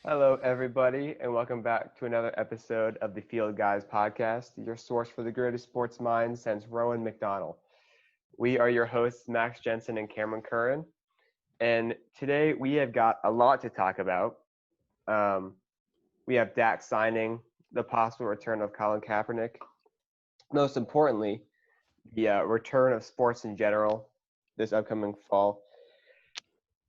Hello, everybody, and welcome back to another episode of the Field Guys podcast, your source for the greatest sports minds since Rowan McDonald. We are your hosts, Max Jensen and Cameron Curran, and today we have got a lot to talk about. We have Dak signing, the possible return of Colin Kaepernick, most importantly, the return of sports in general this upcoming fall.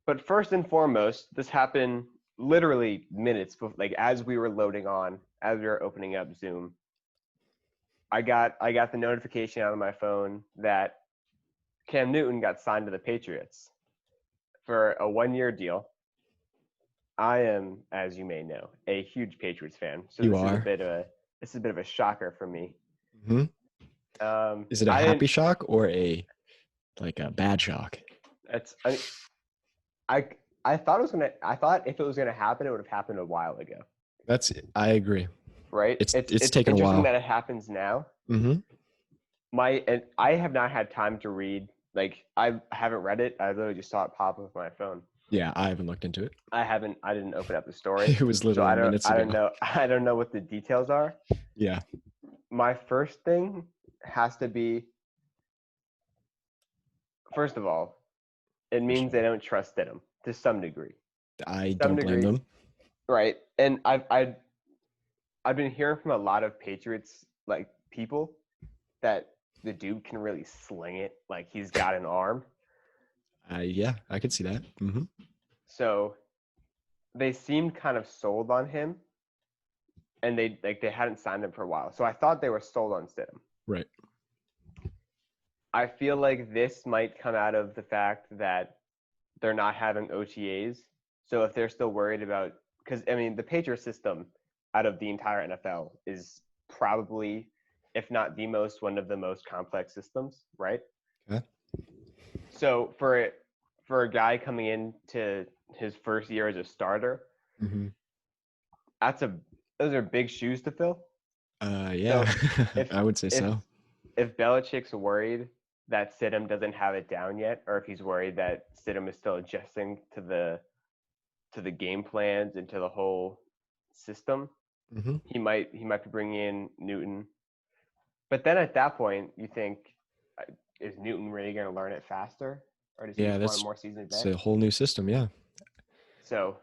But first and foremost, this happened literally minutes before, like as we were loading on, as we were opening up Zoom. I got the notification out of my phone that Cam Newton got signed to the Patriots for a 1-year deal. I am, as you may know, a huge Patriots fan, so You this is a are. bit of a shocker for me. hmm Is it a I didn't. happy shock or a bad shock? It's I I thought it was gonna. I thought if it was gonna happen, it would have happened a while ago. I agree. Right? It's It's taken a interesting while. that it happens now. hmm And I have not had time to read. Like I haven't read it. I literally just saw it pop up on my phone. Yeah, I haven't looked into it. I didn't open up the story, It was so literally minutes I don't ago. know. I don't know what the details are. Yeah, My first thing has to be, first of all, it for means sure. they don't trust Stidham to some degree. I Some don't blame degree, them. right? And I've been hearing from a lot of Patriots like people that the dude can really sling it. Like he's got an arm. Yeah, I could see that. So they seemed kind of sold on him, and they hadn't signed him for a while. So I thought they were sold on Stidham. Right. I feel like this might come out of the fact that they're not having OTAs. So if they're still worried about, because I mean the Patriot system out of the entire NFL is probably, if not the most, one of the most complex systems, right? Okay. So for a guy coming into his first year as a starter, hmm that's a those are big shoes to fill. Yeah, So if I would say if so. if Belichick's worried that Stidham doesn't have it down yet, or if he's worried that Stidham is still adjusting to the game plans and to the whole system, hmm he might be bringing in Newton. But then at that point, you think, is Newton really going to learn it faster, or does he Yeah, just want that's more seasons it's back? a whole new system. Yeah. So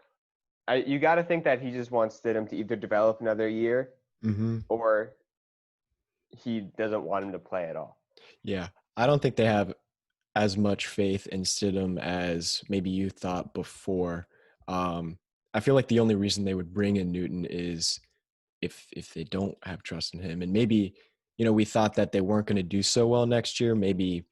you got to think that he just wants Stidham to either develop another year hmm or he doesn't want him to play at all. Yeah, I don't think they have as much faith in Stidham as maybe you thought before. I feel like the only reason they would bring in Newton is if they don't have trust in him, and maybe we thought that they weren't going to do so well next year. Maybe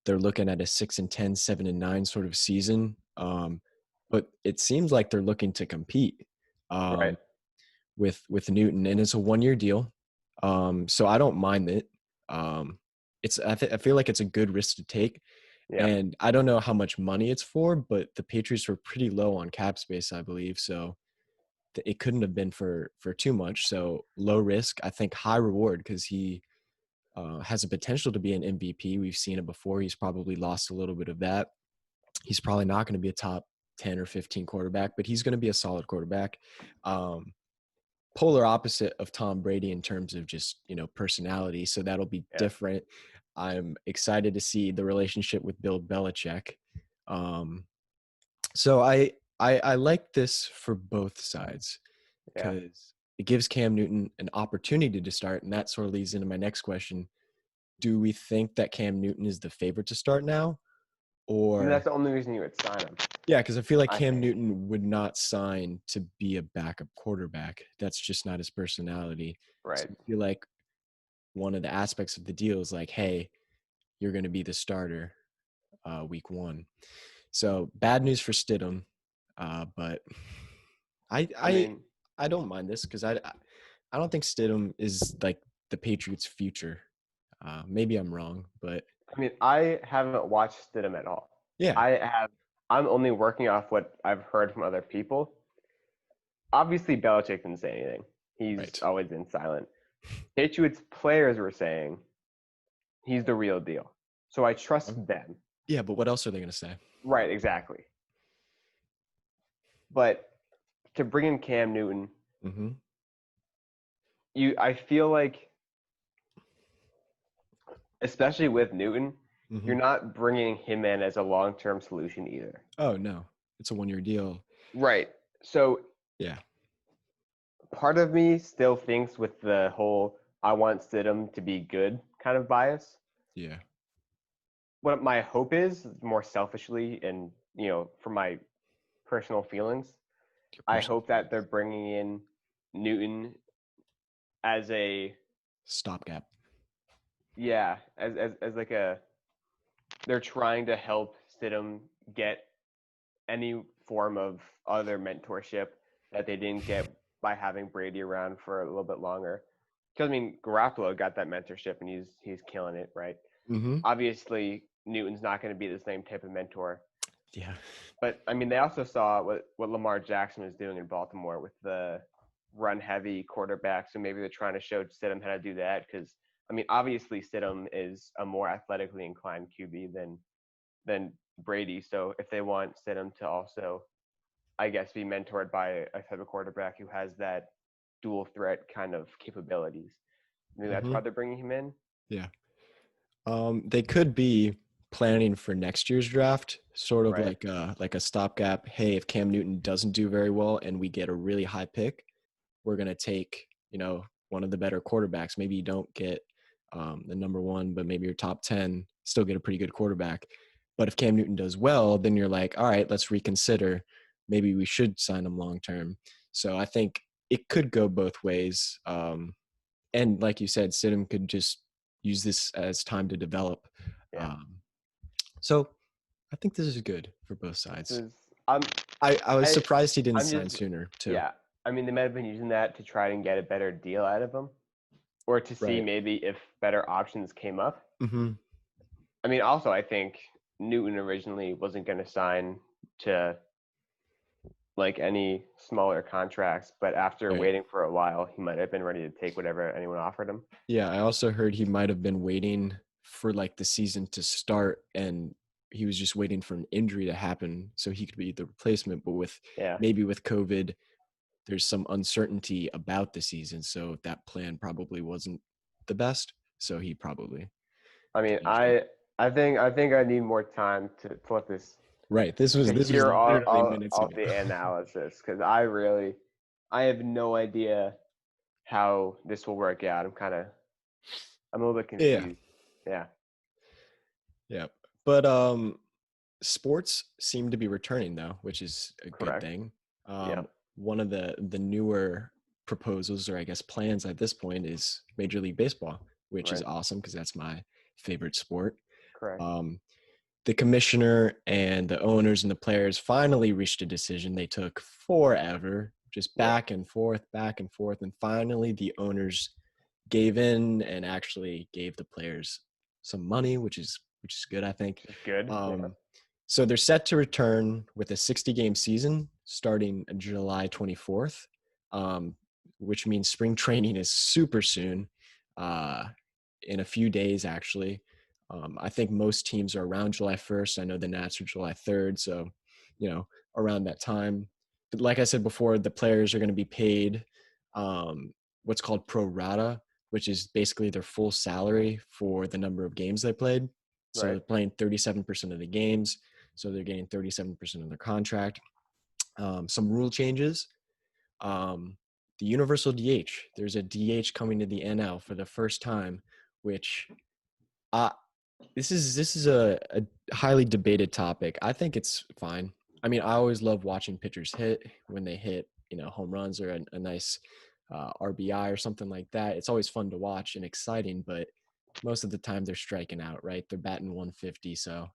they're looking at a 6-10, 7-9 sort of season. But it seems like they're looking to compete Right. um, with Newton, and it's a 1-year deal. So I don't mind it. Um, I feel like it's a good risk to take. Yeah. And I don't know how much money it's for, but the Patriots were pretty low on cap space, I believe. So it couldn't have been for too much. So low risk, I think high reward because he has a potential to be an MVP. We've seen it before. He's probably lost a little bit of that. He's probably not going to be a top 10 or 15 quarterback, but he's going to be a solid quarterback. Um, Polar opposite of Tom Brady in terms of just, personality. So that'll be Yeah. different. I'm excited to see the relationship with Bill Belichick. Um, so I like this for both sides Yeah. because it gives Cam Newton an opportunity to start, and that sort of leads into my next question. Do we think that Cam Newton is the favorite to start now? I mean, that's Or the only reason you would sign him, yeah, because I feel like I Cam think. Newton would not sign to be a backup quarterback. That's just not his personality. So Right. I feel like one of the aspects of the deal is like, hey, you're going to be the starter week 1. So bad news for Stidham, but I I I mean, I don't mind this because I don't think Stidham is like the Patriots' future. Maybe I'm wrong, but I haven't watched Stidham at all. yeah, I have. I'm only working off what I've heard from other people. Obviously, Belichick didn't say anything. He's right. always been silent. Patriots players were saying he's the real deal. So I trust them. Yeah, but what else are they going to say? Right, exactly. But to bring in Cam Newton, Mm-hmm. I feel like, especially with Newton, Mm-hmm. you're not bringing him in as a long-term solution either. Oh no, it's a 1-year deal. Right. So Yeah. part of me still thinks with the whole I want Stidham to be good kind of bias. Yeah. What my hope is, more selfishly and for my personal feelings, Your I personal hope that they're feelings. bringing in Newton as a Stopgap. as like they're trying to help Stidham get any form of other mentorship that they didn't get by having Brady around for a little bit longer. Because I mean, Garoppolo got that mentorship and he's killing it, right? Mm-hmm. Obviously, Newton's not going to be the same type of mentor, Yeah. but I mean, they also saw what Lamar Jackson was doing in Baltimore with the run heavy quarterback. So maybe they're trying to show Stidham how to do that. Because I mean, obviously, Stidham is a more athletically inclined QB than Brady. So if they want Stidham to also, I guess, be mentored by a type of quarterback who has that dual threat kind of capabilities, maybe that's Mm-hmm. why they're bringing him in. Yeah. They could be planning for next year's draft, sort of Right. like a stopgap. Hey, if Cam Newton doesn't do very well and we get a really high pick, we're gonna take, one of the better quarterbacks. Maybe you don't get the number one, but maybe your top 10, still get a pretty good quarterback. But if Cam Newton does well, then you're like, all right, let's reconsider. Maybe we should sign him long term. So I think it could go both ways. And like you said, Stidham could just use this as time to develop. Yeah. Um, so I think this is good for both This sides. is I'm I was I surprised he didn't I'm sign just sooner too. yeah. I mean, they might have been using that to try and get a better deal out of him, or to see Right. maybe if better options came up. Mm-hmm. I mean, also I think Newton originally wasn't going to sign to like any smaller contracts, but after Right. waiting for a while, he might have been ready to take whatever anyone offered him. Yeah, I also heard he might have been waiting for like the season to start and he was just waiting for an injury to happen so he could be the replacement. But with Yeah. maybe with COVID, there's some uncertainty about the season. So that plan probably wasn't the best. So he probably I mean, changed it. I think I need more time to let this Right. to This was hear literally minutes all ago. the analysis because I have no idea how this will work out. I'm a little bit Yeah. confused. Yeah. Yeah. But sports seem to be returning though, which is a good Correct. thing. Yeah. One of the newer proposals, or I guess plans at this point, is Major League Baseball, which is Right. awesome because that's my favorite sport. Correct. Um, the commissioner and the owners and the players finally reached a decision. They took forever, just Yep. back and forth, and finally the owners gave in and actually gave the players some money, which is good, I think. Which is good. Yeah. Um, so they're set to return with a 60-game season starting July 24th, which means spring training is super soon, uh, in a few days actually. I think most teams are around July 1st. I know the Nats are July 3rd, so around that time. But like I said before, the players are going to be paid what's called pro rata, which is basically their full salary for the number of games they played. So Right. they're playing 37% of the games, so they're getting 37% of their contract. Some rule changes. Um, the universal DH. There's a DH coming to the NL for the first time, which uh, this is a highly debated topic. I think it's fine. I mean, I always love watching pitchers hit when they hit, home runs or a nice RBI or something like that. It's always fun to watch and exciting, but most of the time they're striking out, right? They're batting 150, so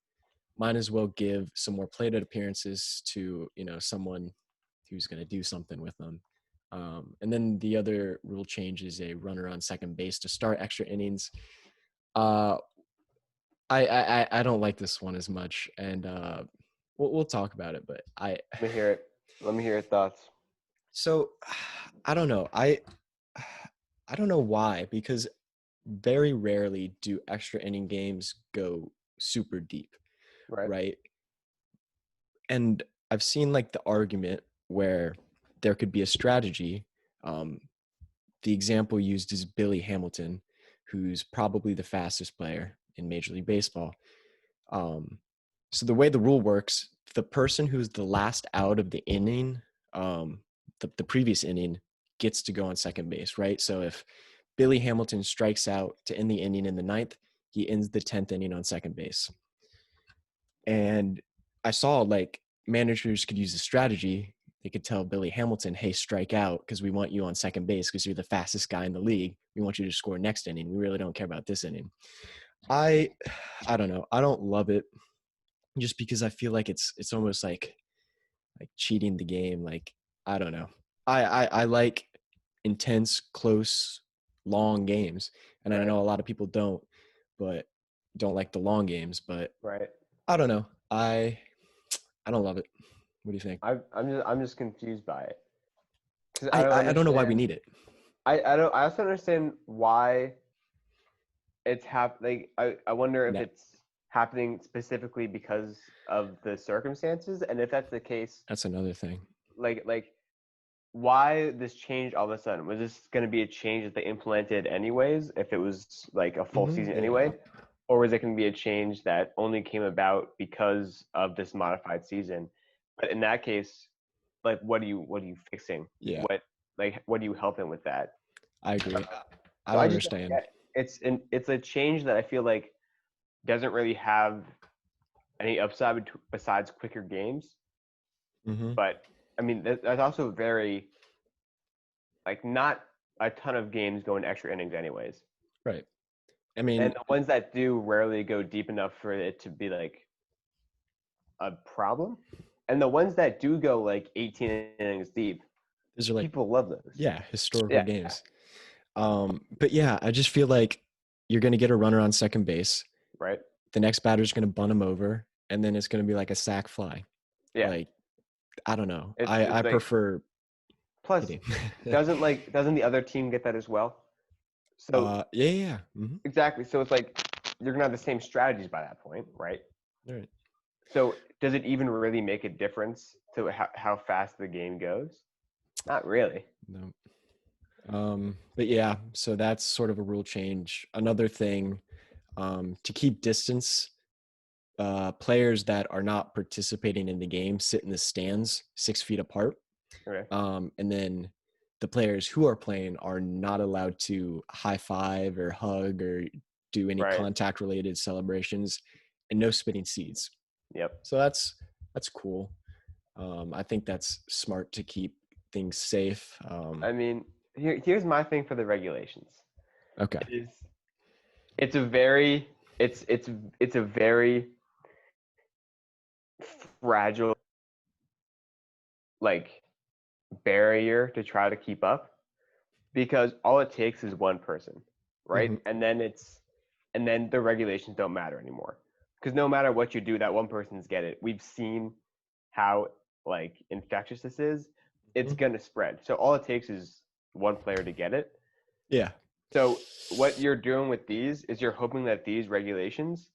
might as well give some more plate appearances to someone who's going to do something with them. And then the other rule change is a runner on second base to start extra innings. Uh, I don't like this one as much, and we'll talk about it. But Let me hear it. Let me hear your thoughts. so I don't know. I don't know why, because very rarely do extra inning games go super deep, Right. right? And I've seen like the argument where there could be a strategy. The example used is Billy Hamilton, who's probably the fastest player in Major League Baseball. So the way the rule works, the person who's the last out of the inning, the previous inning, gets to go on second base, right? So if Billy Hamilton strikes out to end the inning in the ninth, he ends the 10th inning on second base. And I saw like managers could use a strategy. They could tell Billy Hamilton, hey, strike out because we want you on second base because you're the fastest guy in the league. We want you to score next inning. We really don't care about this inning. I don't know. I don't love it just because I feel like it's almost like cheating the game. Like, I don't know. I like intense, close, long games. And I Right. know a lot of people don't like the long games, but Right. I don't know. I don't love it. What do you think? I'm just confused by it because I don't I don't know why we understand. need it. I also understand why it's happening. I wonder if That, it's happening specifically because of the circumstances, and if that's the case, that's another thing. like why this change all of a sudden? Was this going to be a change that they implemented anyways, if it was like a full season Yeah. anyway? Or was it going to be a change that only came about because of this modified season? But in that case, like what are you fixing? Yeah, What are you helping with that? I agree. I So don't I just don't understand. get it's a change that I feel like doesn't really have any upside besides quicker games. Mm-hmm. But I mean that's also very like not a ton of games go in extra innings anyways. Right. I And mean, the ones that do rarely go deep enough for it to be like a problem. And the ones that do go like 18 innings deep, these are like, people love those. yeah, historical Yeah, games. But yeah, I just feel like you're going to get a runner on second base. right. The next batter's going to bunt him over, and then it's going to be like a sac fly. Yeah, Like, I don't know. it's I like prefer plus hitting. doesn't the other team get that as well? So Yeah, yeah. Mm-hmm. exactly. So it's like you're gonna have the same strategies by that point, right? All right. So does it even really make a difference to how fast the game goes? Not really. No. But yeah, so that's sort of a rule change. Another thing, to keep distance, players that are not participating in the game sit in the stands 6 feet apart. Okay. And then the players who are playing are not allowed to high five or hug or do any Right. contact related celebrations, and no spitting seeds. Yep. So that's cool. I think that's smart to keep things safe. I mean, here's my thing for the regulations. Okay. It is it's a very it's a very fragile like barrier to try to keep up because all it takes is one person, right? Mm-hmm. And then the regulations don't matter anymore because no matter what you do, that one person's get it. We've seen how like infectious this is. It's Mm-hmm. gonna spread. So all it takes is one player to get it. Yeah. So what you're doing with these is you're hoping that these regulations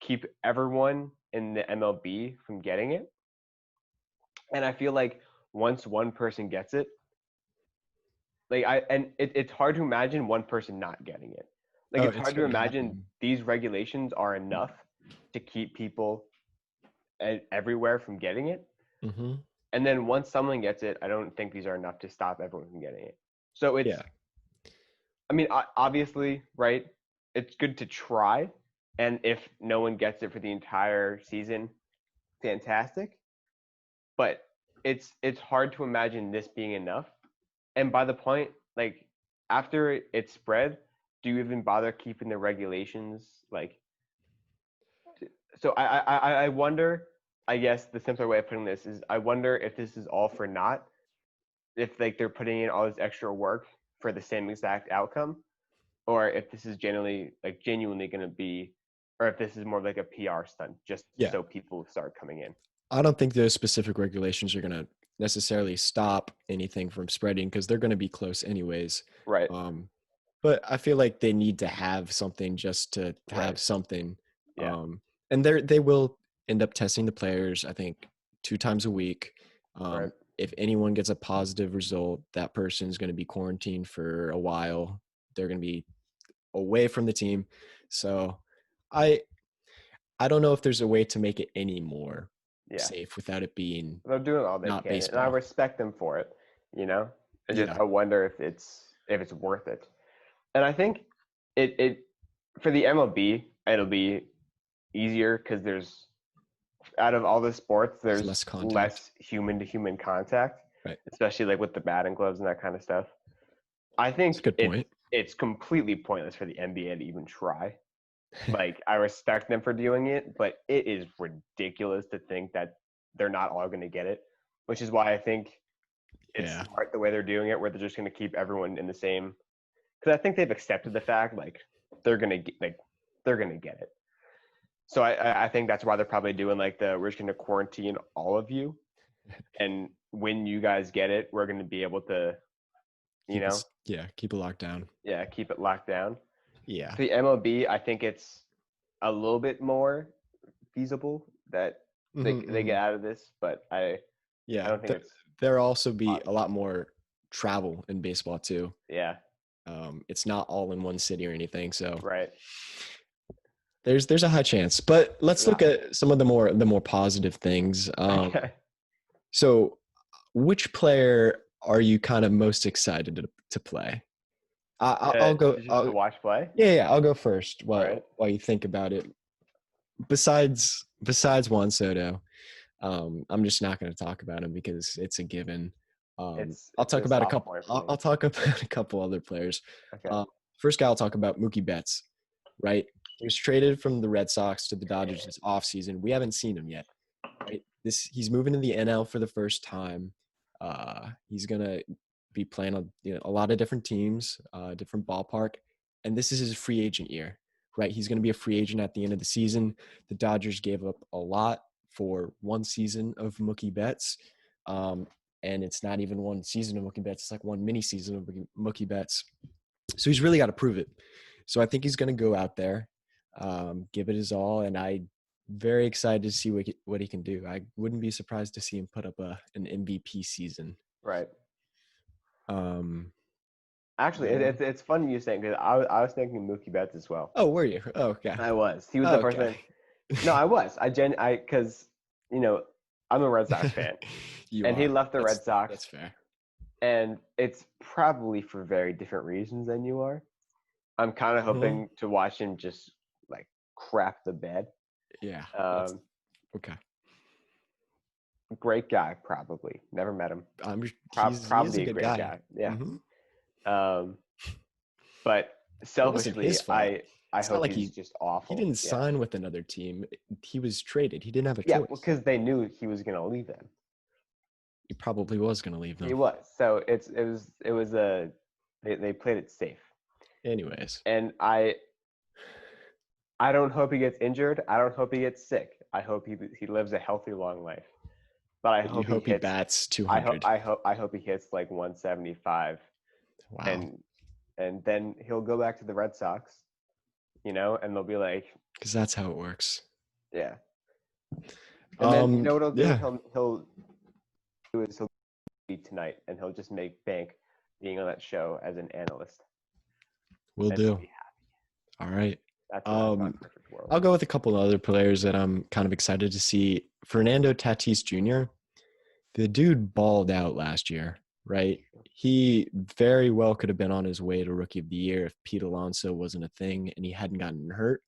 keep everyone in the MLB from getting it. And I feel like once one person gets it, it's hard to imagine one person not getting it. Like Oh, it's it's hard to gonna imagine happen. these regulations are enough to keep people everywhere from getting it. Mm-hmm. And then once someone gets it, I don't think these are enough to stop everyone from getting it. So Yeah. I mean, obviously, right? It's good to try, and if no one gets it for the entire season, fantastic. But it's hard to imagine this being enough. And by the point, like after it spread, do you even bother keeping the regulations? Like, so I wonder. I guess the simpler way of putting this is, I wonder if this is all for naught. If like they're putting in all this extra work for the same exact outcome, or if this is genuinely going to be, or if this is more like a PR stunt just Yeah. so people start coming in. I don't think those specific regulations are going to necessarily stop anything from spreading because they're going to be close anyways. Right. Um, but I feel like they need to have something just to Right. have something. Yeah. And they will end up testing the players, I think, 2 times a week. Right. if anyone gets a positive result, that person's going to be quarantined for a while. They're going to be away from the team. So I don't know if there's a way to make it any more Yeah. safe without it being They're doing all they not can, and I baseball. respect them for it. You know, Yeah. I wonder if it's worth it. And I think it for the MLB it'll be easier because there's out of all the sports There's there's less contact. less human to human contact, Right. especially like with the batting gloves and that kind of stuff. I That's think a good point. it's completely pointless for the NBA to even try. Like I respect them for doing it, but it is ridiculous to think that they're not all going to get it, which is why I think it's Yeah. smart the way they're doing it, where they're just going to keep everyone in the same. Because I think they've accepted the fact like they're going to get it. So I think that's why they're probably doing like we're just going to quarantine all of you, and when you guys get it, we're going to be able to, keep it locked down. Yeah, keep it locked down. Yeah. For the MLB, I think it's a little bit more feasible that they get out of this, but I don't think it's. There'll also be a lot more travel in baseball too. Yeah. It's not all in one city or anything, so Right. there's a high chance. But let's look at some of the more positive things. Okay. So, which player are you kind of most excited to play? I'll go. Just to watch play. Yeah, I'll go first while you think about it. Besides Juan Soto, I'm just not going to talk about him because it's a given. I'll talk about a couple. I'll talk about a couple other players. Okay. First guy I'll talk about, Mookie Betts. Right, he was traded from the Red Sox to the Dodgers this offseason. We haven't seen him yet. Right, he's moving to the NL for the first time. He's gonna be playing on a lot of different teams, different ballpark, and this is his free agent year. Right, he's going to be a free agent at the end of the season. The Dodgers gave up a lot for one season of Mookie Betts, and it's not even one season of Mookie Betts. It's like one mini season of Mookie Betts. So he's really got to prove it. So I think he's going to go out there, give it his all, and I'm very excited to see what he can do. I wouldn't be surprised to see him put up an MVP season. Right. Actually, it's funny you saying, because I was thinking Mookie Betts as well. Oh, were you? Oh, okay. I was. He was the first thing. No, I was. Because I'm a Red Sox fan, he left the Red Sox. That's fair. And it's probably for very different reasons than you are. I'm kind of hoping to watch him just like crap the bed. Yeah. Okay. Great guy, probably. Never met him. Probably a great guy. Yeah. Mm-hmm. But selfishly, I hope like he's just awful. He didn't sign with another team. He was traded. He didn't have a choice. Yeah, because they knew he was going to leave them. He probably was going to leave them. He was. So they played it safe. Anyways. And I don't hope he gets injured. I don't hope he gets sick. I hope he lives a healthy, long life. But I hope he bats 200. I hope he hits like 175. Wow. And then he'll go back to the Red Sox, and they'll be like, because that's how it works. Yeah. And then you know what he'll do? Yeah. He'll be tonight, and he'll just make bank being on that show as an analyst. Will do. All right. That's perfect world. I'll go with a couple of other players that I'm kind of excited to see. Fernando Tatis Jr. The dude balled out last year, right? He very well could have been on his way to Rookie of the Year if Pete Alonso wasn't a thing and he hadn't gotten hurt.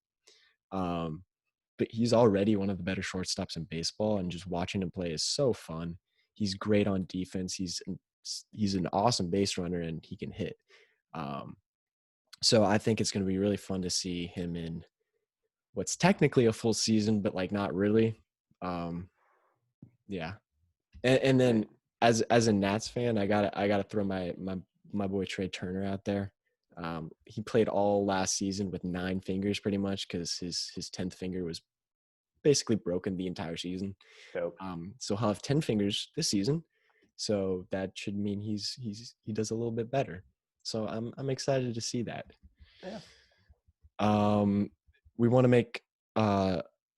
But he's already one of the better shortstops in baseball, and just watching him play is so fun. He's great on defense. He's an awesome base runner, and he can hit. So I think it's going to be really fun to see him in what's technically a full season, but like not really. Yeah. And then as a Nats fan, I gotta throw my boy Trey Turner out there. He played all last season with 9 fingers pretty much because his 10th finger was basically broken the entire season. Dope. So he'll have 10 fingers this season. So that should mean he does a little bit better. So I'm excited to see that. Yeah. We want to make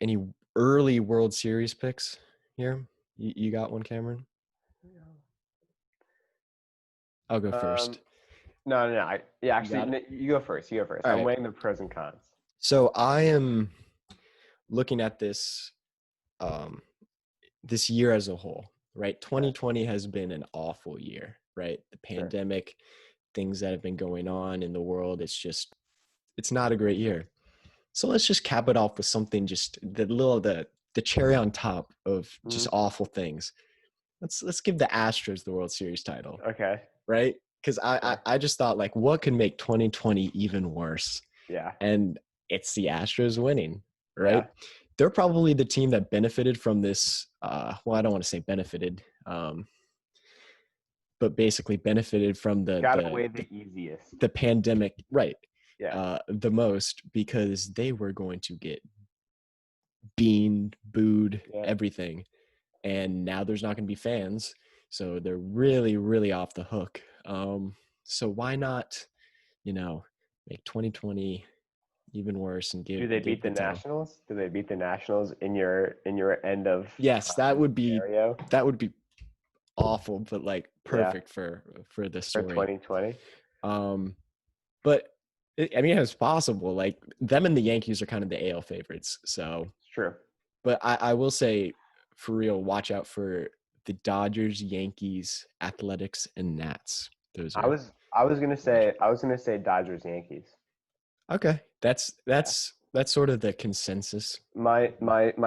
any early World Series picks here. You got one, Cameron? I'll go Um, first. no. Yeah, You actually, got it. no, you go first. You go first. All I'm right. weighing the pros and cons. So I am looking at um, this year as a whole, right? Okay, 2020 has been an awful year, right? The sure. pandemic, things that have been going on in the world. It's not a great year. So let's just cap it off with something, just the cherry on top of just Mhm. awful things. Let's give the Astros the World Series title, Okay. right? Because Sure. I just thought, like, what could make 2020 even worse? Yeah. And it's the Astros winning, Yeah. right? They're probably the team that benefited from this. Well, I don't want to say benefited, but basically benefited from Got away the easiest. the pandemic, right? Yeah. The most, because they were going to get beaned, booed, Yeah. everything, and now there's not going to be fans, so they're really, really off the hook. So why not, you know, make 2020 even worse and Do they give beat the the title? Nationals? Do they beat the Nationals in your end of Yes, time scenario? that would be awful, but like Yeah, perfect for the for story. 2020. Um, but I mean, it's possible. Like them and the Yankees are kind of the AL favorites. So, It's true. but I will say, for real, watch out for the Dodgers, Yankees, Athletics, and Nats. Those I are was I was gonna watch say I was gonna say Dodgers Yankees. Okay, Yeah. that's sort of the consensus. My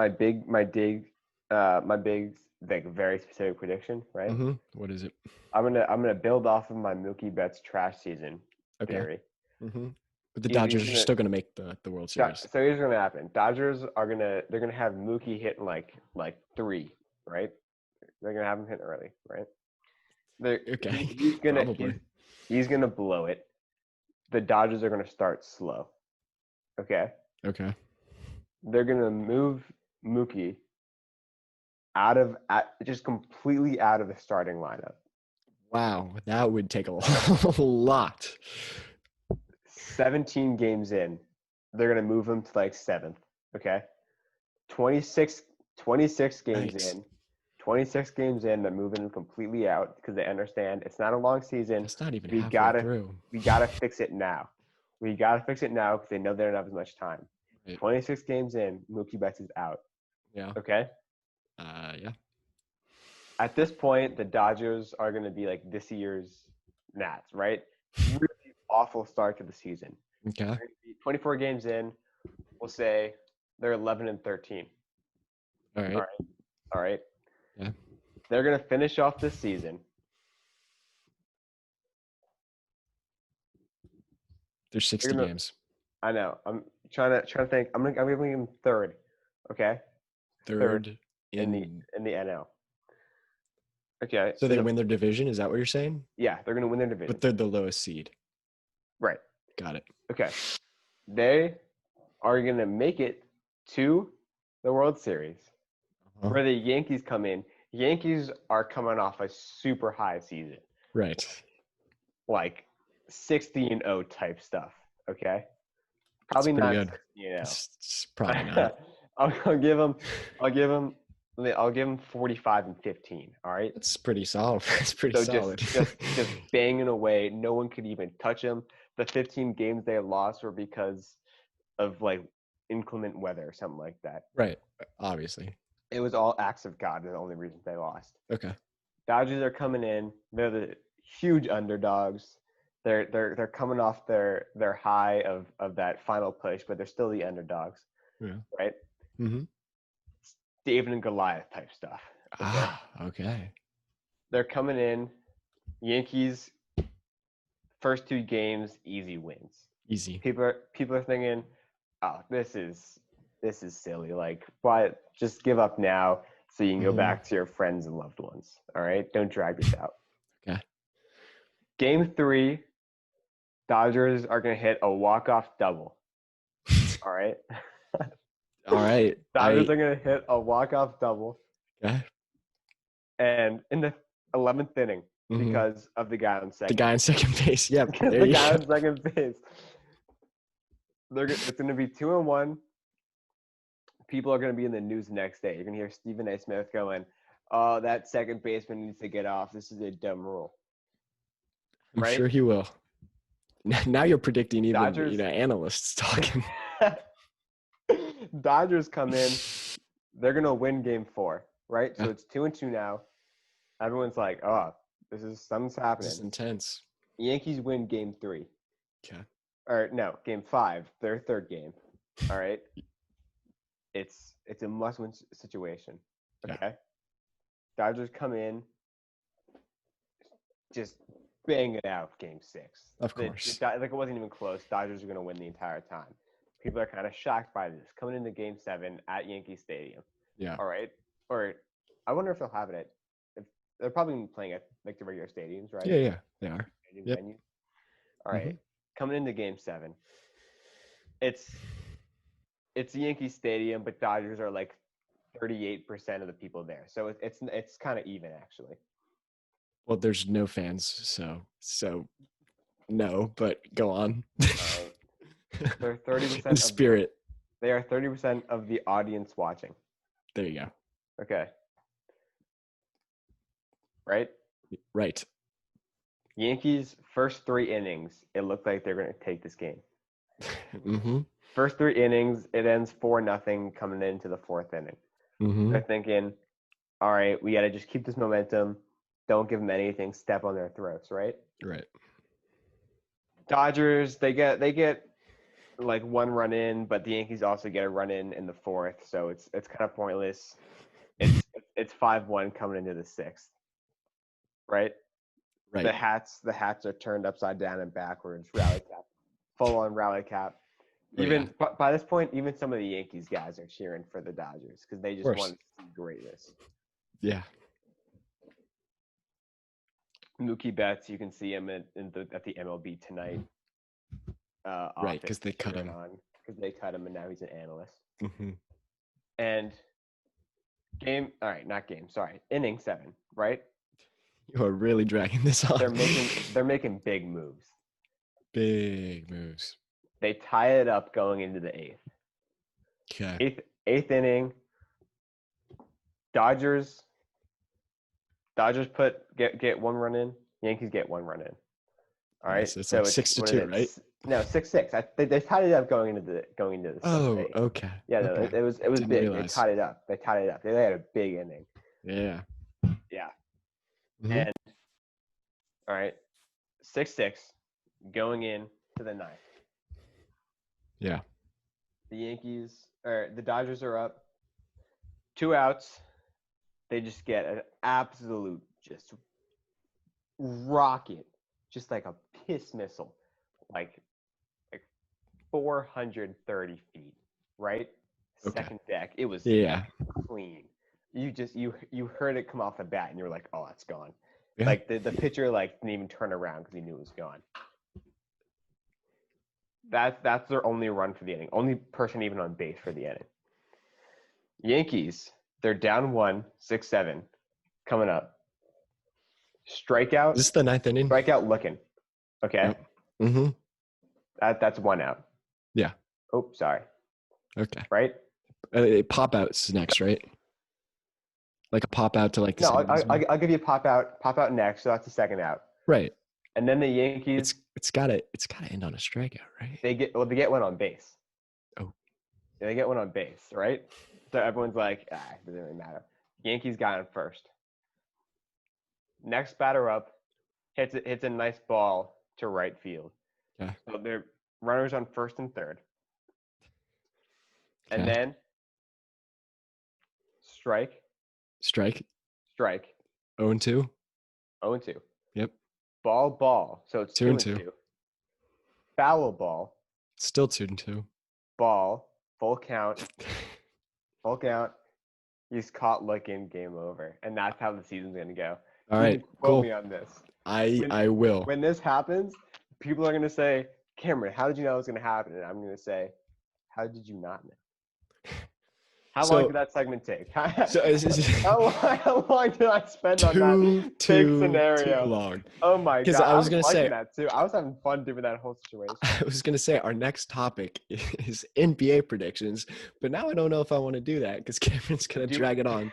big like very specific prediction, right? What is it? I'm gonna build off of my Mookie Betts trash season Okay. theory. hmm But the He's Dodgers are gonna still going to make the World Series. so here's gonna happen. Dodgers are they're gonna have Mookie hitting like 3, right? They're gonna have him hit early, right? They're, he, Okay, he's gonna he's probably. he's gonna blow it. The Dodgers are gonna start slow. Okay, Okay. they're gonna move Mookie just completely out of the starting lineup. Wow, that would take a lot. 17 games in, they're gonna move him to like 7th. Okay, 26 26 games Yikes! in. 26 games in, they're moving him completely out because they understand it's not a long season. That's not even We halfway gotta through. we gotta fix it now. We gotta fix it now because they know they don't have as much time. Right. 26 games in, Mookie Betts is out. Yeah. Okay. Yeah. At this point, the Dodgers are going to be like this year's Nats, right? Really awful start to the season. Okay. They're going to be 24 games in. We'll say they're 11-13. All All right. right. All right. Yeah. They're going to finish off this season. There's They're 60 going to. games. I know. I'm trying to think. I'm giving them third. Okay. Third Third in the in. in the NL. Okay. So they win their division. Is that what you're saying? Yeah, they're going to win their But division. they're the lowest seed. Right. Got it. Okay. They are going to make it to the World Series. Uh-huh. Where the Yankees come in. Yankees are coming off a super high season, Right. like 60-0 type stuff. Okay, That's probably pretty not good. 60-0. It's probably not. I'll give them. I'll give them 45-15. All right. That's pretty solid. That's pretty So solid. just banging away. No one could even touch them. The 15 games they lost were because of like inclement weather or something like that. Right. Obviously. It was all acts of God. The only reason they lost. Okay. Dodgers are coming in. They're the huge underdogs. They're coming off their high of that final push, but they're still the underdogs, Yeah. right? Mm-hmm. David and Goliath type stuff. Okay. Okay. They're coming in. Yankees first 2 games easy wins. Easy. People are thinking, oh, this is silly. Like, why just give up now so you can go back to your friends and loved ones. All right, don't drag this out. Okay. Game 3, Dodgers are going to hit a walk-off double. All right. All right. Dodgers are going to hit a walk-off double. Okay. And in the 11th inning, Mm-hmm. because of the guy on second. The guy on second base. Yep. Because the guy on second base. It's going to be 2-1. People are going to be in the news the next day. You're going to hear Stephen A. Smith going, "Oh, that second baseman needs to get off. This is a dumb rule." I'm right? sure he will. Now you're predicting even Dodgers analysts talking. Dodgers come in, they're gonna win game 4, right? So Yeah. it's 2-2 now. Everyone's like, oh, something's happening. This is intense. Yankees win game 3. Okay. Or no, game 5, their third game. All right. It's a must-win situation. Okay. Yeah. Dodgers come in, just bang it out game 6. Of course. Like it wasn't even close. Dodgers are gonna win the entire time. People are kind of shocked by this. Coming into game 7 at Yankee Stadium. Yeah. All right. Or I wonder if they'll have it if they're probably playing at like the regular stadiums, right? Yeah, they are. Yep. Venues. All right. Coming into game 7. It's Yankee Stadium, but Dodgers are like 38% of the people there. So it's kind of even actually. Well, there's no fans, so no, but go on. They're 30% in spirit. They are 30% of the audience watching. There you go. Okay. Right? Right. Yankees first 3 innings, it looked like they're going to take this game. First 3 innings, it ends 4-0 coming into the 4th inning. They're thinking, all right, we got to just keep this momentum. Don't give them anything. Step on their throats, right? Right. Dodgers, they get like 1 run in, but the Yankees also get a run in the 4th, so it's kind of pointless. It's 5-1 coming into the 6th, right? Right. The hats are turned upside down and backwards. Rally cap, full on rally cap. By this point, even some of the Yankees guys are cheering for the Dodgers because they just want to see greatness. Yeah. Mookie Betts, you can see him at the MLB tonight. Right, because they cut him. Because they cut him, and now he's an analyst. And inning 7, right? You are really dragging this on. They're making big moves. Big moves. They tie it up going into the 8th. Okay. Eighth inning. Dodgers get 1 run in. Yankees get 1 run in. All right. So it's like 6-2, right? No, 6-6. They tied it up going into the. Oh, okay. Yeah, no, okay. it was Didn't big. realize. They tied it up. They had a big inning. Yeah. Yeah. And all right, 6-6 going in to the 9th. Yeah. The Dodgers are up 2 outs. They just get an absolute just rocket, just like a piss missile, like 430 feet, right? Okay. Second deck. It was clean. You heard it come off the bat and you were like, oh, that's gone. Yeah. Like the pitcher didn't even turn around because he knew it was gone. That's their only run for the inning. Only person even on base for the inning. Yankees, they're down 1, 6-7, coming up. Strikeout. Is this the 9th inning? Strikeout looking. Okay. Yep. That's 1 out. Yeah. Oh, sorry. Okay. Right? Pop out's next, right? Like a pop out to like the I'll give you pop out next, so that's the 2nd out. Right. And then the Yankees it's gotta end on a strikeout, right? they get 1 on base. Oh. They get 1 on base, right? So everyone's like, it doesn't really matter. Yankees got him first. Next batter up hits a nice ball to right field. Yeah. So they're runners on 1st and 3rd. And then strike. 0-2. 0-2. Yep. Ball. So it's 2-2. Foul ball. Still 2-2. Ball. Full count. He's caught looking. Game over. And that's how the season's gonna go. All right. Quote me on this. I will. When this happens, people are gonna say, Cameron, how did you know it was gonna happen? And I'm gonna say, how did you not know? How long did that segment take? How long did I spend on that big scenario? Too long. Oh my god! Because I was gonna say that too. I was having fun doing that whole situation. I was gonna say our next topic is NBA predictions, but now I don't know if I want to do that because Cameron's gonna drag it on.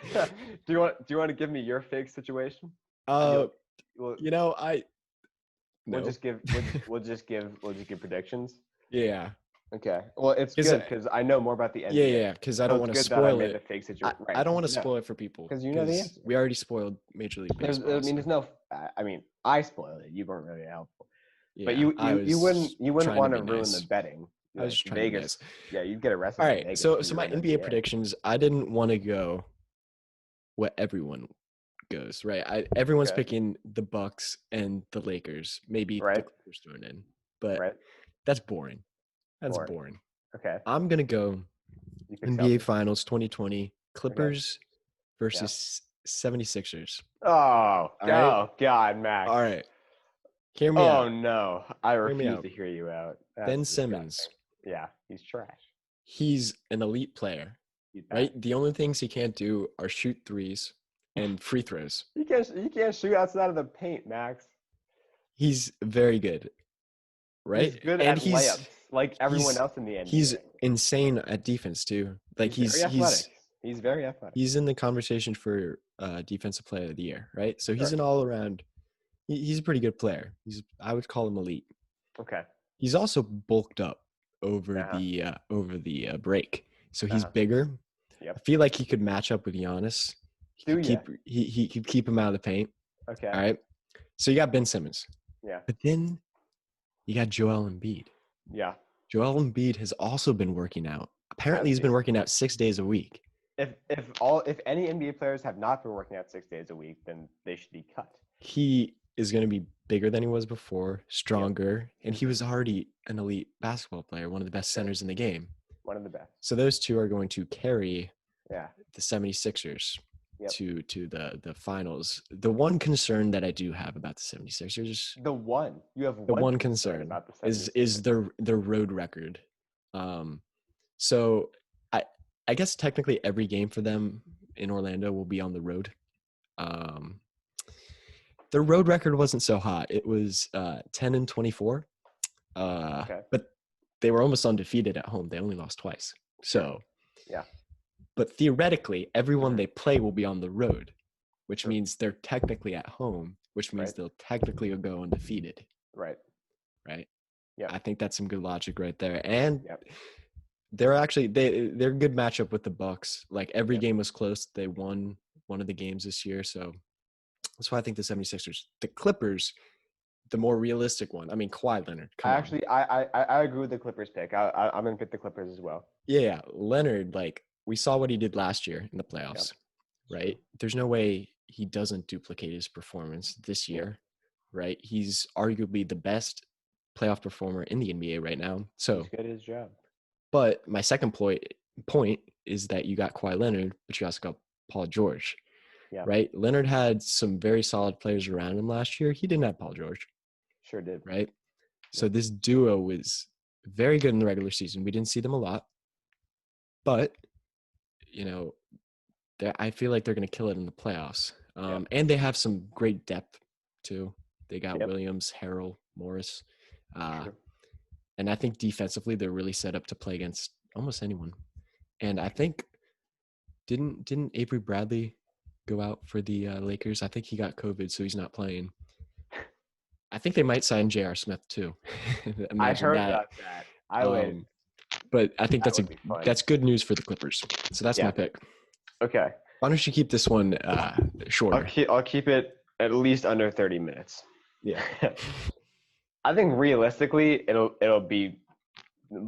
Do you want to give me your fake situation? We'll No. just give predictions. Yeah. Okay. Well, it's 'Cause, good because I know more about the NBA. Yeah, because I So don't it's want to good that I spoil made the it. fake I, situation. Right. I don't want to 'cause you know- spoil it for people because you know the 'cause answer. we already spoiled Major League Baseball. I mean, so, there's no. I mean, I spoiled it. You weren't really helpful. But yeah, I you was wouldn't trying to want be to ruin the nice. betting. I was Like just trying to be Vegas. nice. Yeah, you'd get arrested All by right, Vegas. so if you my ruined NBA NBA. predictions, I didn't want to go what everyone goes, right? Everyone's Okay. picking the Bucks and the Lakers, maybe the Right. Clippers thrown in, but Right. that's boring. That's boring. Okay. I'm gonna go You could tell NBA me. Finals 2020 Clippers versus 76ers. Oh, All right. oh God, Max. All right. Hear me Oh out. no, I me refuse out. to hear you out. That's Ben disgusting. Simmons, Yeah, he's trash. he's an elite player, He's bad. right? The only things he can't do are shoot threes and free throws. You can't shoot outside of the paint, Max. He's very good, right? He's good and at layups, like everyone else in the NBA. He's insane at defense too. Like very athletic. He's very athletic. He's in the conversation for defensive player of the year, right? So he's Sure. an all around. He's a pretty good player. I would call him elite. Okay. He's also bulked up over the break, so he's bigger. Yep. I feel like he could match up with Giannis. He could keep him out of the paint. Okay. All right. So you got Ben Simmons. Yeah. But then you got Joel Embiid. Yeah. Joel Embiid has also been working out. Apparently, he's been working out 6 days a week. If any NBA players have not been working out 6 days a week, then they should be cut. He is going to be bigger than he was before, stronger, and he was already an elite basketball player, one of the best centers in the game. One of the best. So those two are going to carry the 76ers Yep. to the finals. The one concern that I do have about the 76ers, the one concern about the 76ers. is their road record. So I guess technically every game for them in Orlando will be on the road. Their road record wasn't so hot. It was 10-24. But they were almost undefeated at home. They only lost twice. So yeah. But theoretically, everyone they play will be on the road, which means they're technically at home, which means they'll technically go undefeated. Right. Yeah. I think that's some good logic right there. And they're actually they're a good matchup with the Bucks. Like every game was close. They won one of the games this year. So that's why I think the 76ers. The Clippers, the more realistic one. I mean, Kawhi Leonard. I agree with the Clippers pick. I'm going to pick the Clippers as well. Yeah. Leonard, like we saw what he did last year in the playoffs, right? There's no way he doesn't duplicate his performance this year, right? He's arguably the best playoff performer in the NBA right now. So he's good at his job. But my second point is that you got Kawhi Leonard, but you also got Paul George, right? Leonard had some very solid players around him last year. He didn't have Paul George. Sure did. Right? So this duo was very good in the regular season. We didn't see them a lot. But, I feel like they're going to kill it in the playoffs. And they have some great depth, too. They got Williams, Harrell, Morris. And I think defensively, they're really set up to play against almost anyone. And I think, didn't Avery Bradley go out for the Lakers? I think he got COVID, so he's not playing. I think they might sign J.R. Smith, too. I heard about that. But I think that's good news for the Clippers. So that's my pick. Okay. Why don't you keep this one shorter? I'll keep it at least under 30 minutes. Yeah. I think realistically, it'll be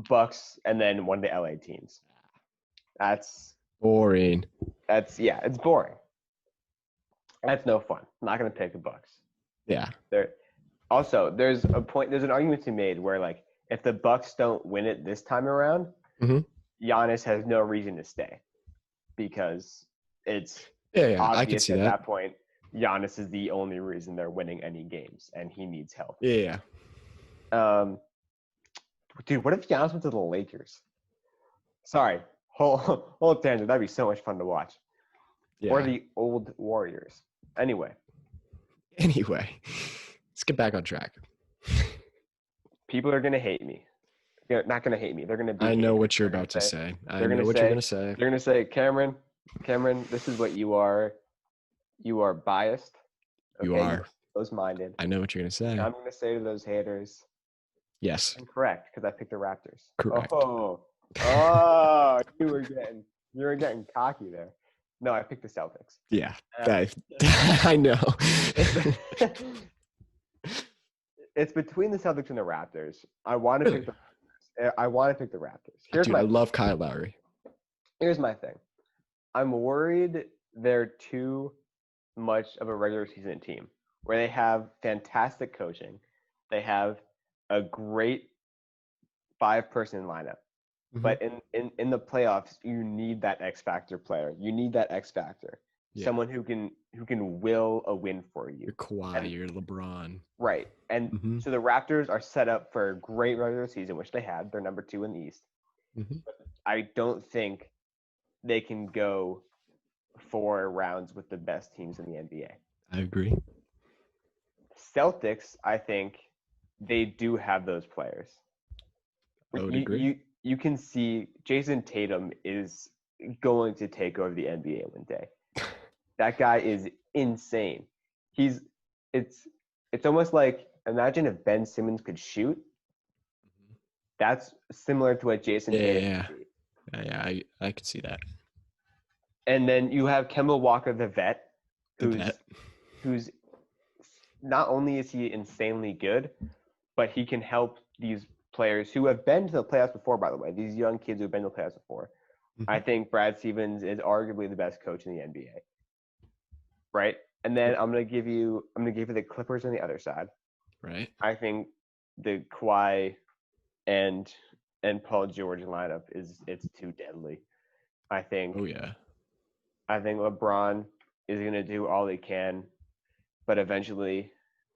Bucks and then one of the LA teams. That's boring. It's boring. That's no fun. I'm not gonna pick the Bucks. Yeah. There's an argument to be made where like if the Bucks don't win it this time around, Giannis has no reason to stay because it's obvious I can see at that point Giannis is the only reason they're winning any games and he needs help. Yeah. Dude, what if Giannis went to the Lakers? Sorry, whole tangent. That'd be so much fun to watch. Yeah. Or the old Warriors. Anyway, let's get back on track. People are gonna hate me. They're not gonna hate me. They're gonna be. I know what you're about to say. I know what you're gonna say. They're gonna say, Cameron, this is what you are. You are biased. Okay? You are. close-minded. I know what you're gonna say. I'm going to say to those haters, Yes, incorrect, because I picked the Raptors. correct. You were getting cocky there. No, I picked the Celtics. Yeah, Um, I know. It's between the Celtics and the Raptors. I want to pick the Raptors. Dude, I love Kyle Lowry. Here's my thing. I'm worried they're too much of a regular season team where they have fantastic coaching. They have a great 5-person lineup. Mhm. But in the playoffs, you need that X factor player. You need that X factor. Yeah. Someone who can will a win for you. You're Kawhi, you're LeBron. Right. And so the Raptors are set up for a great regular season, which they had. They're number 2 in the East. But I don't think they can go 4 rounds with the best teams in the NBA. I agree. Celtics, I think they do have those players. I would agree. You can see Jason Tatum is going to take over the NBA one day. That guy is insane. It's almost like, imagine if Ben Simmons could shoot. That's similar to what Jason Tatum could be. Yeah, I could see that. And then you have Kemba Walker, the vet, who's not only is he insanely good, but he can help these players who have been to the playoffs before, by the way, these young kids who have been to the playoffs before. I think Brad Stevens is arguably the best coach in the NBA. Right? And then I'm gonna give you the Clippers on the other side. Right. I think the Kawhi and Paul George lineup it's too deadly. I think LeBron is gonna do all he can, but eventually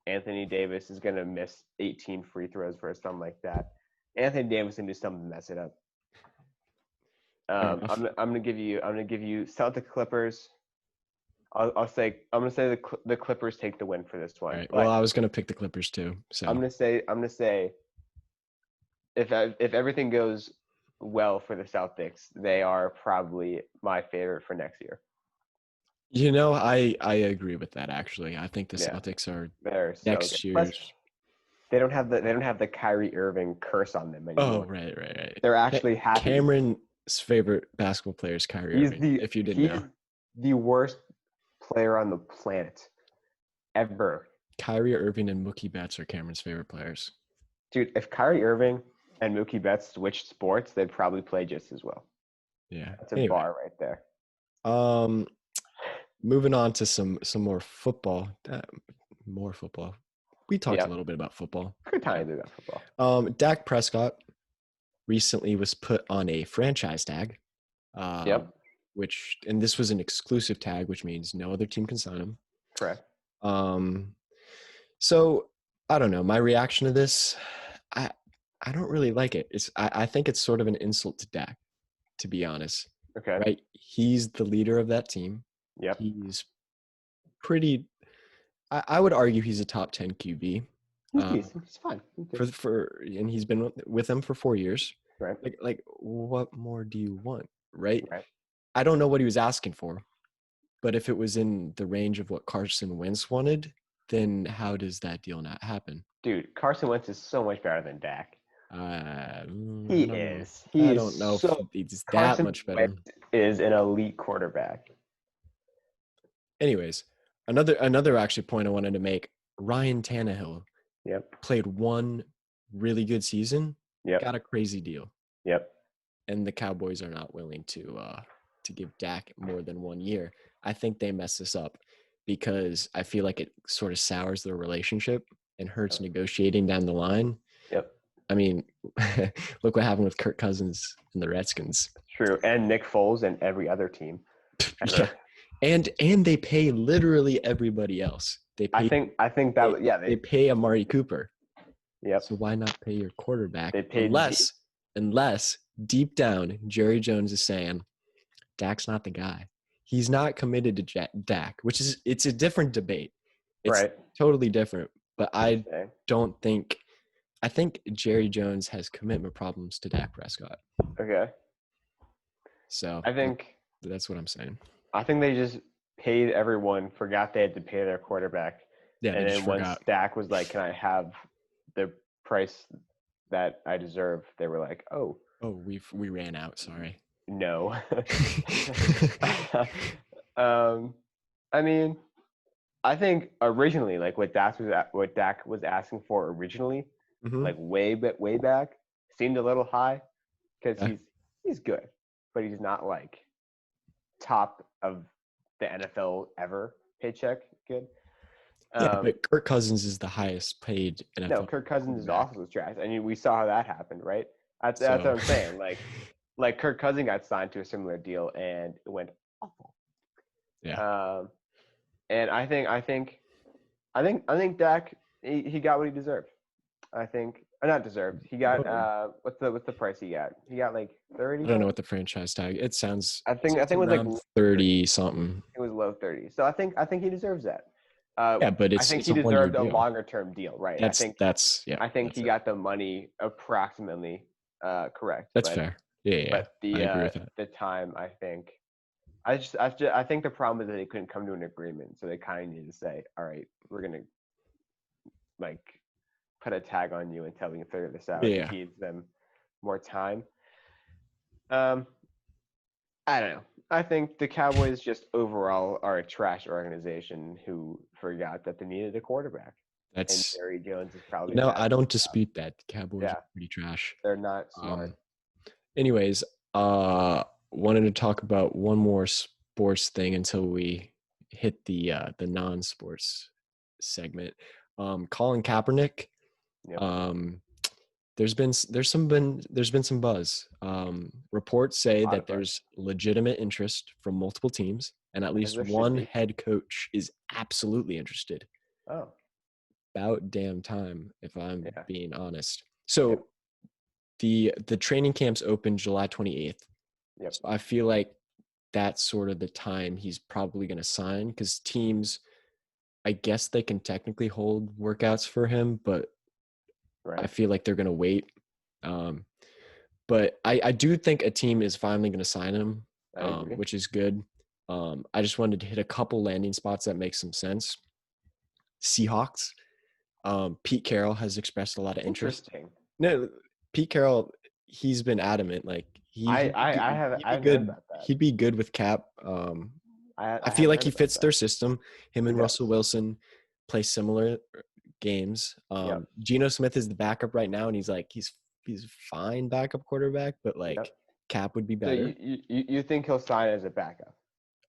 Anthony Davis is gonna miss 18 free throws or something like that. Anthony Davis can do something to mess it up. I'm gonna give you Celtic Clippers. I'm gonna say the Clippers take the win for this one. Right. Well, I was gonna pick the Clippers too. So I'm gonna say if everything goes well for the Celtics, they are probably my favorite for next year. You know, I agree with that actually. I think the Celtics are next year's. They don't have the Kyrie Irving curse on them anymore. Oh, right. They're actually happy. Cameron's favorite basketball player is Kyrie Irving. If you didn't know, he's the worst player on the planet ever. Kyrie Irving and Mookie Betts are Cameron's favorite players. Dude, if Kyrie Irving and Mookie Betts switched sports, they'd probably play just as well. Yeah. That's a bar right there. Moving on to some more football. We talked a little bit about football. Good time to do that football. Dak Prescott recently was put on a franchise tag. And this was an exclusive tag, which means no other team can sign him. Correct. So I don't know. My reaction to this, I don't really like it. I think it's sort of an insult to Dak, to be honest. Okay. Right? He's the leader of that team. Yep. He's pretty. I would argue he's a top 10 QB. He's fine. And he's been with them for 4 years. Right. Like what more do you want? Right. Right. I don't know what he was asking for, but if it was in the range of what Carson Wentz wanted, then how does that deal not happen? Dude, Carson Wentz is so much better than Dak. He is. I don't know if he's that much better. Wentz is an elite quarterback. Anyways, another actually point I wanted to make: Ryan Tannehill. Yep. Played one really good season. Yep. Got a crazy deal. Yep. And the Cowboys are not willing to give Dak more than 1 year. I think they mess this up because I feel like it sort of sours their relationship and hurts negotiating down the line. Yep. I mean, look what happened with Kirk Cousins and the Redskins. True, and Nick Foles and every other team. Yeah. And they pay literally everybody else. They pay, I think that they pay Amari Cooper. Yep. So why not pay your quarterback? They paid unless deep down Jerry Jones is saying Dak's not the guy. He's not committed to Dak, which is it's a different debate. It's totally different. But I think Jerry Jones has commitment problems to Dak Prescott. Okay. So I think that's what I'm saying. I think they just paid everyone, forgot they had to pay their quarterback. Yeah, they And just then once forgot. Dak was like, "Can I have the price that I deserve?" They were like, "Oh, Oh, we ran out. Sorry. no." um, I mean, I think originally, like what Dak was asking for originally, Hmm. like way back, seemed a little high because Yeah. he's good, but he's not like top of the NFL ever paycheck good. Yeah, Um, but Kirk Cousins is the highest paid no, NFL Kirk Cousins is quarterback. also trash. I mean, we saw how that happened, right? That's So what I'm saying. Like Kirk Cousins got signed to a similar deal and it went awful. yeah. Um, and I think Dak he got what he deserved. I think not deserved. He got Whoa. what's the price he got? He got like 30 I don't know million. what the franchise tag. I think it was like Around 30 something. it was low 30. So I think he deserves that. Yeah, but I think it's he a 1 year deserved a deal. longer term deal, right? I think That's yeah, I think that's he it. got the money approximately correct, That's but fair. Yeah, yeah, yeah. but I agree with that. the time I think the problem is that they couldn't come to an agreement, so they kind of needed to say, all right, we're gonna like put a tag on you until we can figure this out. It Yeah. gives them more time. Um, I don't know. I think the Cowboys just overall are a trash organization who forgot that they needed a quarterback, and That's Jerry Jones is probably a I master. don't dispute that. The Cowboys Yeah, are pretty trash. they're not Um smart. anyways, wanted to talk about one more sports thing until we hit the non-sports segment. Colin Kaepernick. Yep, Um there's been some buzz. Reports a say lot that of us. there's legitimate interest from multiple teams, and at As least there should one be. head coach is absolutely interested. Oh, About damn time, if I'm yeah. being honest. Yep, So the training camps open July 28th. yep. So I feel like that's sort of the time he's probably going to sign, because teams, I guess they can technically hold workouts for him, but I Right. feel like they're going to wait. Um, but I do think a team is finally going to sign him, I agree. which is good. I just wanted to hit a couple landing spots that make some sense. Seahawks. Pete Carroll has expressed a lot of interest. Interesting. No, Pete Carroll, he's been adamant. Like he'd I be hadn't heard good. about that. He'd be good with Cap. I I feel hadn't like heard he about fits that. their system. Him He and Russell does. Wilson play similar games. Yep. Geno Smith is the backup right now, and he's fine backup quarterback, but like Yep. Cap would be So better. you think he'll sign as a backup?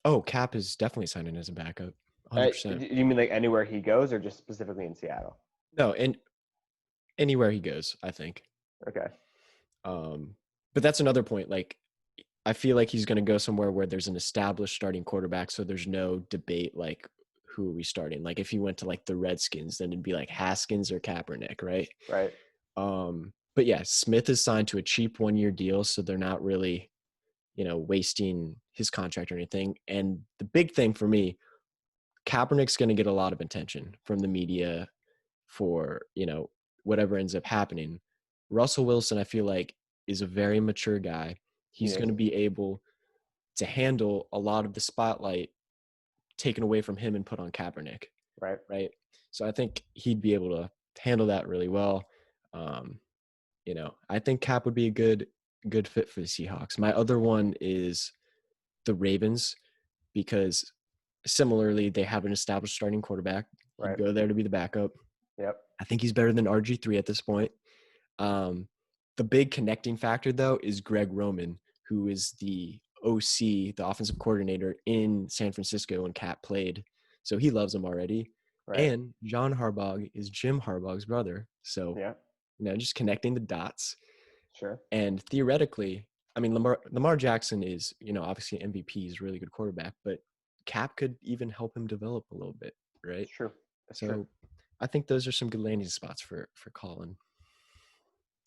Oh, Cap is definitely signing as a backup, 100%. Do you mean like anywhere he goes, or just specifically in Seattle? No, and anywhere he goes, I think. Okay. Um, but that's another point. Like, I feel like he's going to go somewhere where there's an established starting quarterback, so there's no debate like who are we starting. Like if he went to like the Redskins, then it'd be like Haskins or Kaepernick, right? Right. But yeah, Smith is signed to a cheap 1 year deal, so they're not really, wasting his contract or anything. And the big thing for me, Kaepernick's going to get a lot of attention from the media for, whatever ends up happening. Russell Wilson, I feel like, is a very mature guy. He He's going is. to be able to handle a lot of the spotlight taken away from him and put on Kaepernick, Right. right? So I think he'd be able to handle that really well. Um, I think Cap would be a good fit for the Seahawks. My other one is the Ravens, because similarly they have an established starting quarterback. He'd Right. go there to be the backup. Yep. I think he's better than RG3 at this point. Um, the big connecting factor, though, is Greg Roman, who is the OC, the offensive coordinator in San Francisco when Cap played. So he loves him already. Right. And John Harbaugh is Jim Harbaugh's brother. So, Yeah. just connecting the dots. Sure. And theoretically, I mean, Lamar Jackson is, obviously MVP. He's a really good quarterback, but Cap could even help him develop a little bit, right? It's true. It's true. So I think those are some good landing spots for Colin.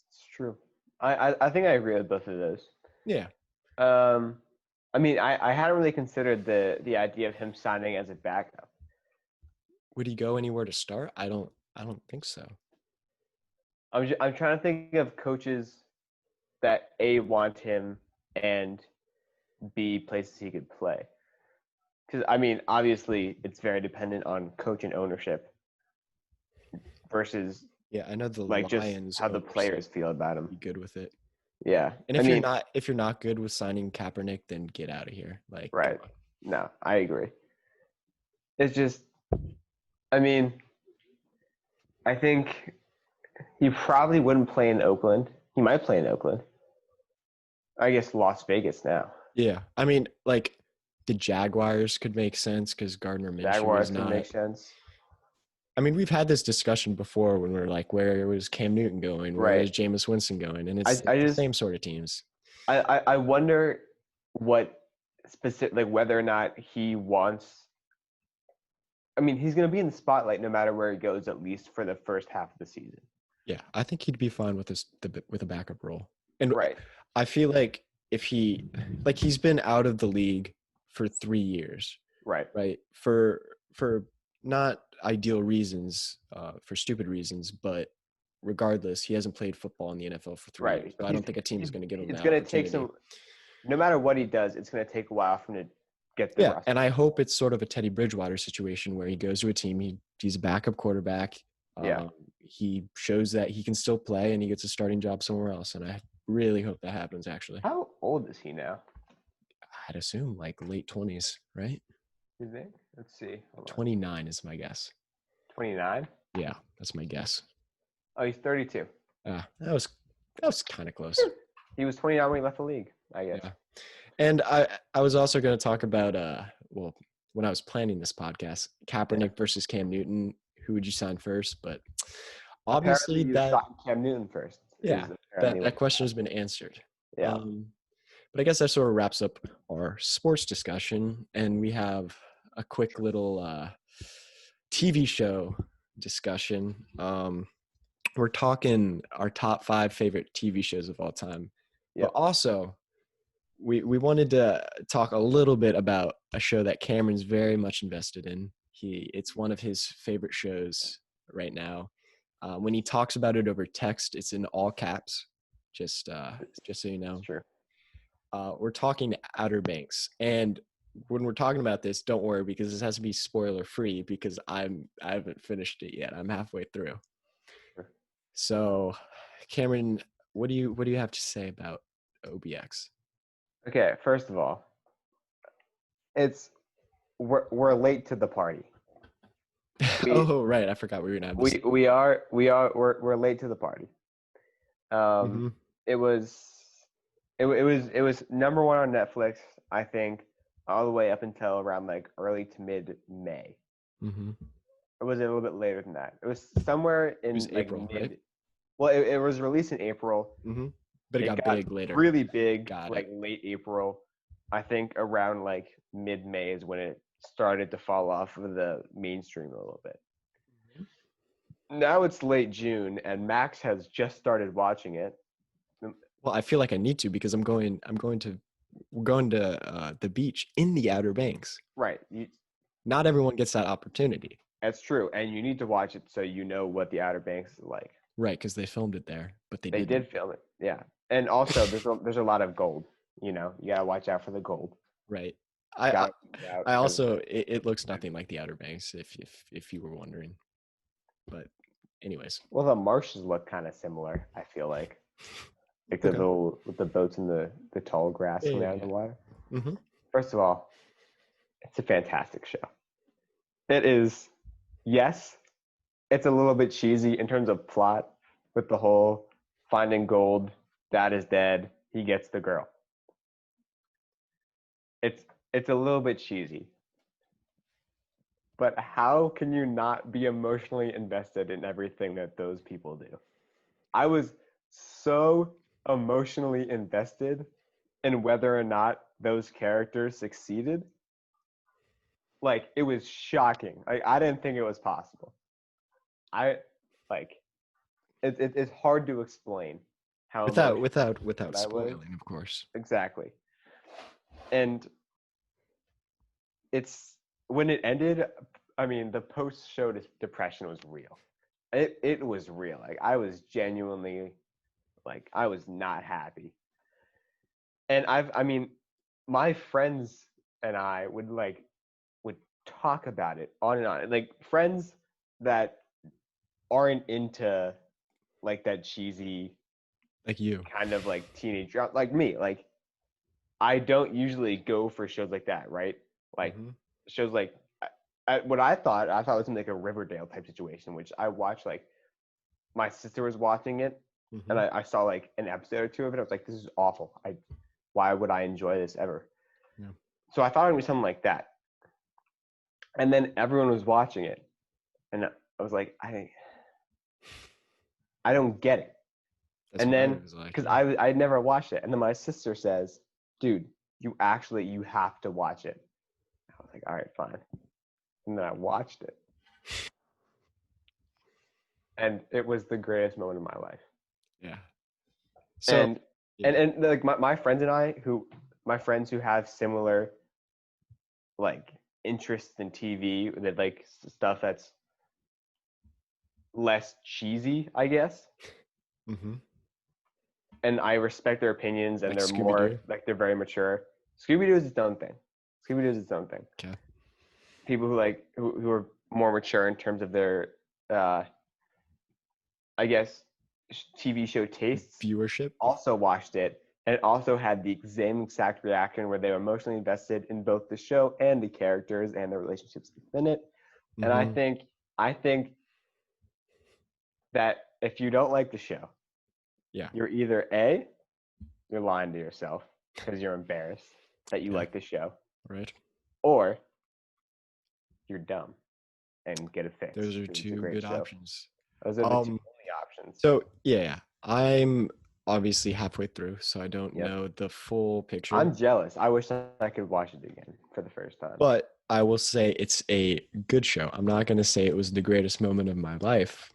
It's true. I think I agree with both of those. Yeah. Um, I mean, I hadn't really considered the idea of him signing as a backup. Would he go anywhere to start? I don't think so. I'm trying to think of coaches that A want him and B places he could play. Because I mean, obviously, it's very dependent on coach and ownership. versus Yeah, I know the like just Lions how the players feel about be him. good with it. Yeah. And I mean, if you're not good with signing Kaepernick, then get out of here. Like, come right. on. No, I agree. It's just, I mean, I think he probably wouldn't play in Oakland. He might play in Oakland. I guess Las Vegas now. Yeah, I mean, like the Jaguars could make sense because Gardner Minshew is Jaguars could not. make sense. I mean, we've had this discussion before when we're like, where was Cam Newton going? Where Right. is Jameis Winston going? And it's I the just same sort of teams. I wonder what specific, like whether or not he wants. I mean, he's going to be in the spotlight no matter where he goes, at least for the first half of the season. Yeah, I think he'd be fine with with a backup role. And Right. I feel like if he's been out of the league for 3 years, Right. right? For not ideal reasons, for stupid reasons, but regardless, he hasn't played football in the NFL for 3 years. Right. So I don't think a team is going to give him It's that going to take opportunity. no matter what he does, it's going to take a while for him to get the Yeah, rust. and I hope it's sort of a Teddy Bridgewater situation where he goes to a team, he's a backup quarterback. Yeah. He shows that he can still play and he gets a starting job somewhere else. And I really hope that happens, actually. How old is he now? I'd assume like late 20s, right? You think? Let's see. Hold on. 29 is my guess. 29? Yeah, that's my guess. Oh, he's 32. That was kind of close. He was 29 when he left the league, I guess. Yeah. And I was also going to talk about well, when I was planning this podcast, Kaepernick versus Cam Newton, who would you sign first? But obviously Apparently you signed Cam Newton first. Yeah, that question has been answered. Yeah. But I guess that sort of wraps up our sports discussion, and we have a quick little TV show discussion. We're talking our top 5 favorite TV shows of all time, but also we wanted to talk a little bit about a show that Cameron's very much invested in. It's one of his favorite shows right now. When he talks about it over text, it's in all caps. Just so you know. Sure. We're talking Outer Banks, and when we're talking about this, don't worry because this has to be spoiler free because I haven't finished it yet. I'm halfway through. Sure. So, Cameron, what do you have to say about OBX? Okay, first of all, we're late to the party. Oh right, I forgot we were gonna have this. We're late to the party. It was number 1 on Netflix, I think, all the way up until around like early to mid May. Or was it a little bit later than that? It was somewhere in like April, mid. right? Well, it was released in April. But it got big later. Really big, Got like late April. I think around like mid May is when it started to fall off of the mainstream a little bit. Now it's late June, and Max has just started watching it. Well, I feel like I need to because we're going to the beach in the Outer Banks. Right. Not everyone gets that opportunity. That's true, and you need to watch it so you know what the Outer Banks is like. Right, because they filmed it there, but they did film it. Yeah, and also there's a lot of gold. You know, you gotta watch out for the gold. Right. I also it looks nothing like the Outer Banks if you were wondering. But anyways. Well, the marshes look kind of similar. I feel like the little with the boats and the tall grass coming out of the water. First of all, it's a fantastic show. It is. Yes, it's a little bit cheesy in terms of plot with the whole finding gold, dad is dead, he gets the girl. It's a little bit cheesy. But how can you not be emotionally invested in everything that those people do? I was so emotionally invested in whether or not those characters succeeded. Like, it was shocking. I didn't think it was possible. It's hard to explain how without spoiling, of course. Exactly. And it's when it ended, I mean, the post-show depression was real. It was real. Like, I was genuinely, like, I was not happy. And I mean, my friends and I would talk about it on and on. Like, friends that aren't into like that cheesy Like you. kind of like teenage drama, like me. Like I don't usually go for shows like that, right? Like Mm-hmm. shows like what I thought it was like a Riverdale type situation, which I watched. Like my sister was watching it, Mm-hmm. and I saw like an episode or two of it. I was like, this is awful. Why would I enjoy this ever? Yeah. So I thought it would be something like that. And then everyone was watching it, and I was like, I don't get it. That's And what then it was like. because Yeah. I'd never watched it, and then my sister says, dude, you have to watch it. I was like, all right, fine. And then I watched it, and it was the greatest moment of my life. Yeah. So And yeah. and like my friends and I, my friends who have similar like interests in TV, that like stuff that's less cheesy, I guess. Mm-hmm. And I respect their opinions, and Like they're Scooby Doo. more like they're very mature. Scooby Doo is its own thing. Scooby Doo is its own thing. Okay. People who are more mature in terms of their uh I guess TV show tastes Viewership. also watched it, and it also had the same exact reaction where they were emotionally invested in both the show and the characters and the relationships within it. And Mm-hmm. I think that if you don't like the show, Yeah. you're either A, you're lying to yourself because you're embarrassed that you Yeah. like the show, Right. or you're dumb and get it fixed Those are because it's a two great good show. options. Those are the two only options. So yeah, I'm obviously halfway through, so I don't Yep. know the full picture. I'm jealous. I wish I could watch it again for the first time. But I will say it's a good show. I'm not going to say it was the greatest moment of my life.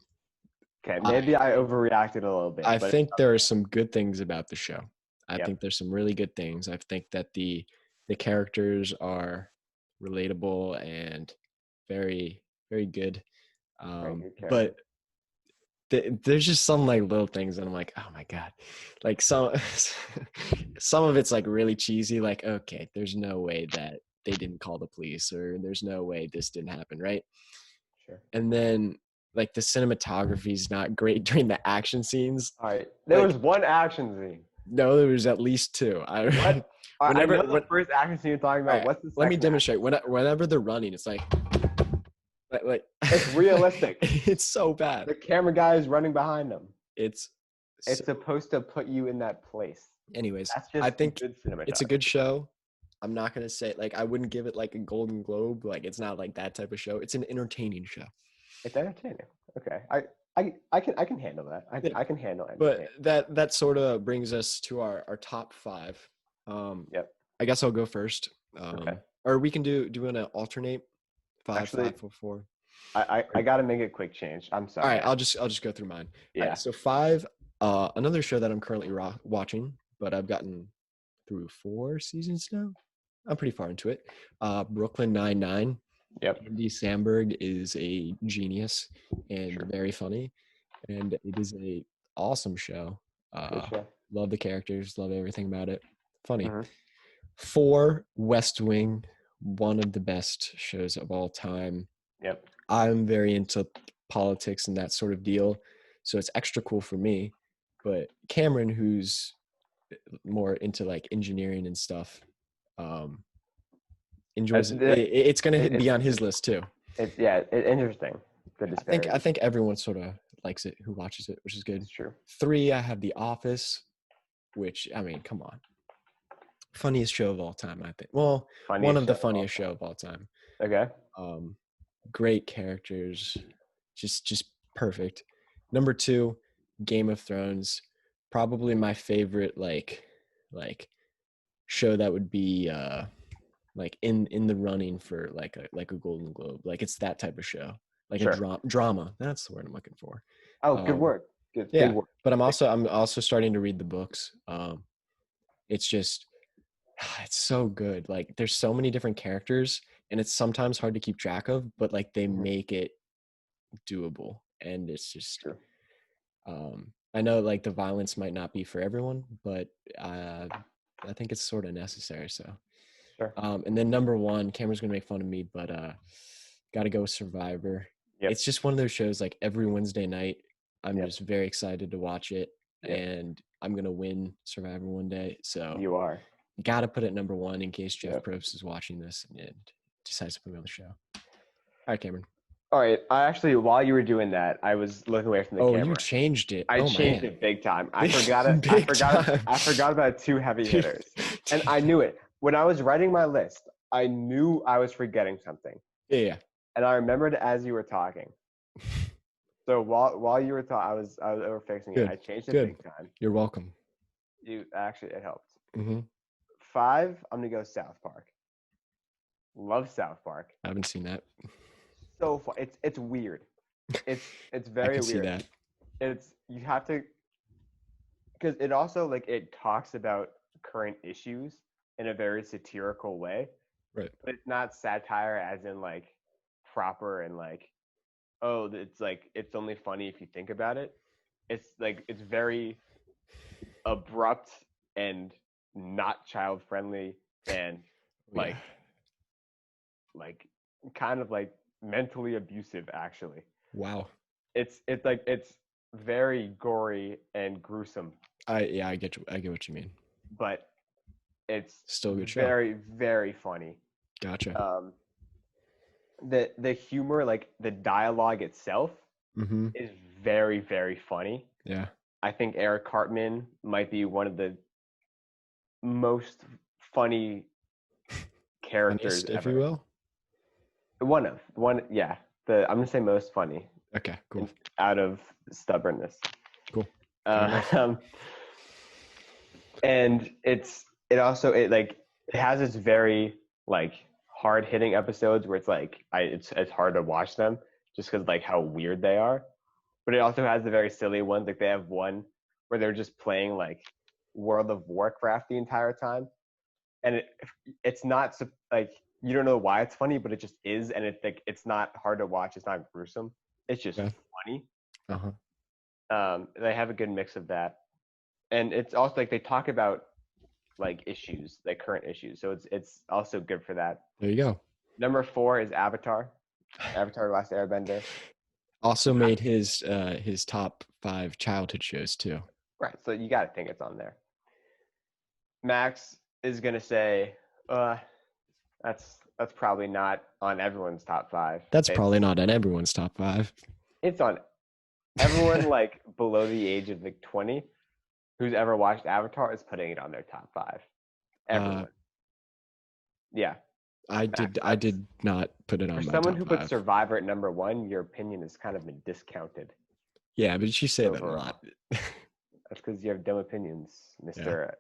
Okay, maybe I overreacted a little bit, I but think there are some good things about the show. I Yep. think there's some really good things. I think that the characters are relatable and very, very good. Very good But character. there's just some like little things that I'm like, oh my god, like some some of it's like really cheesy. Like, okay, there's no way that they didn't call the police, or there's no way this didn't happen, right? Sure. And then like the cinematography is not great during the action scenes. All right. There Like, was one action scene. no, there was at least two. What? I know the first action scene you're talking all about. right, What's the let me second demonstrate. Whenever they're running, it's like It's realistic. it's so bad. The camera guy is running behind them. It's supposed to put you in that place. anyways. That's just I think good cinematography. it's a good show. I'm not gonna say like I wouldn't give it like a Golden Globe. Like it's not like that type of show. It's an entertaining show. It's entertaining. Okay, I can handle that. I can handle it. But that sort of brings us to our top five. Yep. I guess I'll go first. Okay. Or we can do an alternate five, Actually, 5, 4, 4. I got to make a quick change. I'm sorry. All right, I'll just go through mine. Yeah. All right, so 5. Another show that I'm currently watching, but I've gotten through 4 seasons now. I'm pretty far into it. Brooklyn Nine-Nine. Yep. Andy Samberg is a genius and Sure. very funny, and it is a awesome show. Good show. Love the characters, love everything about it. Funny. Mhm. 4, West Wing, one of the best shows of all time. Yep. I'm very into politics and that sort of deal, so it's extra cool for me. But Cameron, who's more into like engineering and stuff, enjoys it. It's gonna be on his list too. It's interesting. Good disparity. I think everyone sort of likes it who watches it, which is good. It's true. 3, I have The Office, which I mean, come on, funniest show of all time. I think. Well, one of the funniest show of all time. Okay. Great characters, just perfect. Number 2, Game of Thrones, probably my favorite like show that would be like in the running for like a Golden Globe. Like it's that type of show, like Sure. a drama. That's the word I'm looking for. Oh, good work. Good. Yeah, good work. but I'm also starting to read the books. It's just it's so good. Like there's so many different characters, and it's sometimes hard to keep track of, but like they make it doable, and it's just. True. I know like the violence might not be for everyone, but I think it's sort of necessary. So. Sure. And then number 1, Cameron's gonna make fun of me, but gotta go with Survivor. Yep. It's just one of those shows like every Wednesday night. I'm Yep. just very excited to watch it, Yep. and I'm gonna win Survivor one day. So You are. gotta put it number one in case Jeff Yep. Probst is watching this and decides to put me on the show. All right, Cameron. All right. I actually, while you were doing that, I was looking away from the Oh, camera. you changed it. I Oh changed man. it big time. I Big- forgot it. big time. I forgot about two heavy Dude, hitters, and I knew it when I was writing my list. I knew I was forgetting something, Yeah. and I remembered as you were talking. So while you were talking, I was overfixing it. Good. I changed it Good. big time. You're welcome. You actually, it helped. Mm-hmm. 5. I'm gonna go South Park. Love South Park. I haven't seen that. So fun. It's weird. It's I very can see weird. that. It's you have to, because it also like it talks about current issues in a very satirical way, Right. but it's not satire as in like proper and like, oh, it's like it's only funny if you think about it. It's like it's very abrupt and not child friendly and like like kind of like mentally abusive actually. Wow. It's like it's very gory and gruesome, I get what you mean. but it's Still a good show. very very funny. Gotcha. The humor, like the dialogue itself, Mm-hmm. is very very funny. Yeah. I think Eric Cartman might be one of the most funny characters Funniest, if ever. you will. Yeah. I'm gonna say most funny Okay. Cool. out of stubbornness. Cool. And it also like it has its very like hard hitting episodes where it's like it's hard to watch them just because like how weird they are. But it also has the very silly ones. Like they have one where they're just playing like World of Warcraft the entire time, and it's not like you don't know why it's funny, but it just is, and it's like it's not hard to watch. It's not gruesome. It's just funny. They have a good mix of that, and it's also like they talk about like issues, like current issues. So it's also good for that. There you go. Number 4 is Avatar. Avatar: Last Airbender. Also made his top 5 childhood shows too. Right. So you got to think it's on there. Max is gonna say, that's probably not on everyone's top 5. That's probably not on everyone's top 5. It's on everyone like below the age of like 20 who's ever watched Avatar is putting it on their top 5. Everyone. Yeah. I did not put it on my top 5. For someone who put Survivor at number 1, your opinion has kind of been discounted. Yeah, but you say overall. that a lot. That's because you have dumb opinions, Mr.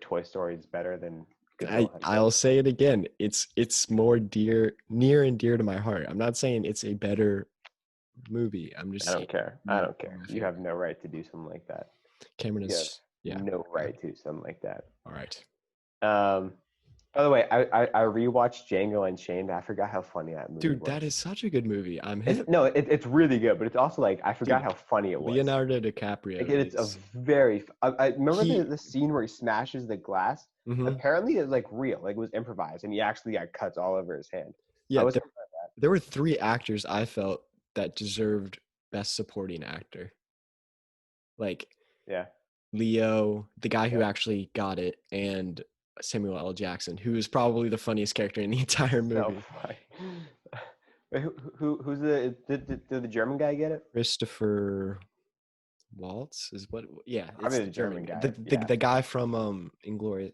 Toy Story is better than I'll say it again. It's more near and dear to my heart. I'm not saying it's a better movie. I'm just saying. I don't care. You have no right to do something like that. Cameron is no right to do something like that. All right. By the way, I rewatched Django Unchained. I forgot how funny that movie was. Dude, that is such a good movie. It's really good, but it's also like I forgot how funny it was. Leonardo DiCaprio. Like, it's a very. I remember the scene where he smashes the glass. Mm-hmm. Apparently, it's like real. Like it was improvised, and he actually got cuts all over his hand. Yeah, there were 3 actors I felt that deserved Best Supporting Actor. Like, Leo, the guy who actually got it, and Samuel L. Jackson, who is probably the funniest character in the entire movie. Wait, who's did the German guy get it? Christopher Waltz is what? Yeah, it's the German guy. The guy from Inglorious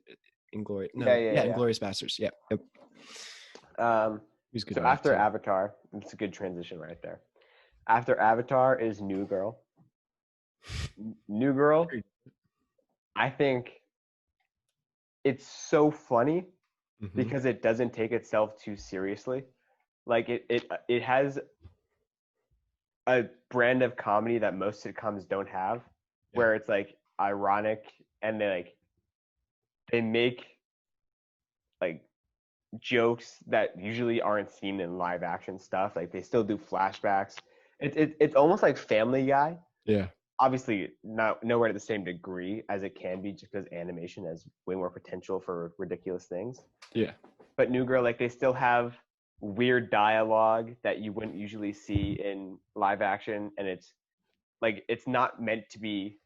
Bastards. Yeah. Yep. He's good. So after Avatar, it's a good transition right there. After Avatar is New Girl. New Girl, I think it's so funny because it doesn't take itself too seriously. Like it has a brand of comedy that most sitcoms don't have, where it's like ironic and they make like jokes that usually aren't seen in live action stuff. Like they still do flashbacks. It's almost like Family Guy. Yeah. Obviously, nowhere to the same degree as it can be, just because animation has way more potential for ridiculous things. Yeah. But New Girl, like they still have weird dialogue that you wouldn't usually see in live action, and it's not meant to be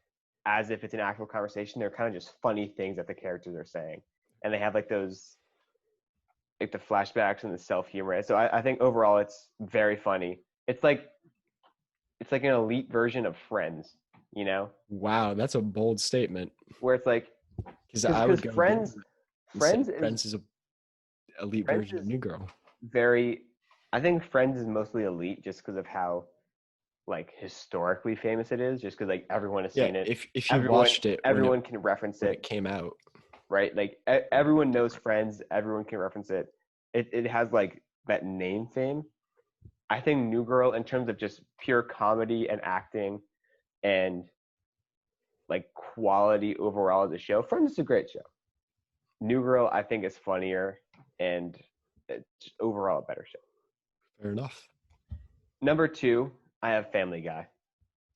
as if it's an actual conversation. They're kind of just funny things that the characters are saying, and they have like those the flashbacks and the self humor. So I think overall it's very funny. It's like an elite version of Friends, you know? Wow, that's a bold statement. Where it's like Because I would go Friends Friends is a elite Friends version of is New Girl. I think Friends is mostly elite just because of how like historically famous it is, just because like everyone has seen it. If you watched it, everyone can reference when it. It came out, right? Like everyone knows Friends, everyone can reference it. It has like that name fame. I think New Girl, in terms of just pure comedy and acting and like quality overall as a show, Friends is a great show. New Girl, I think, is funnier and it's just overall a better show. Fair enough. Number 2, I have Family Guy.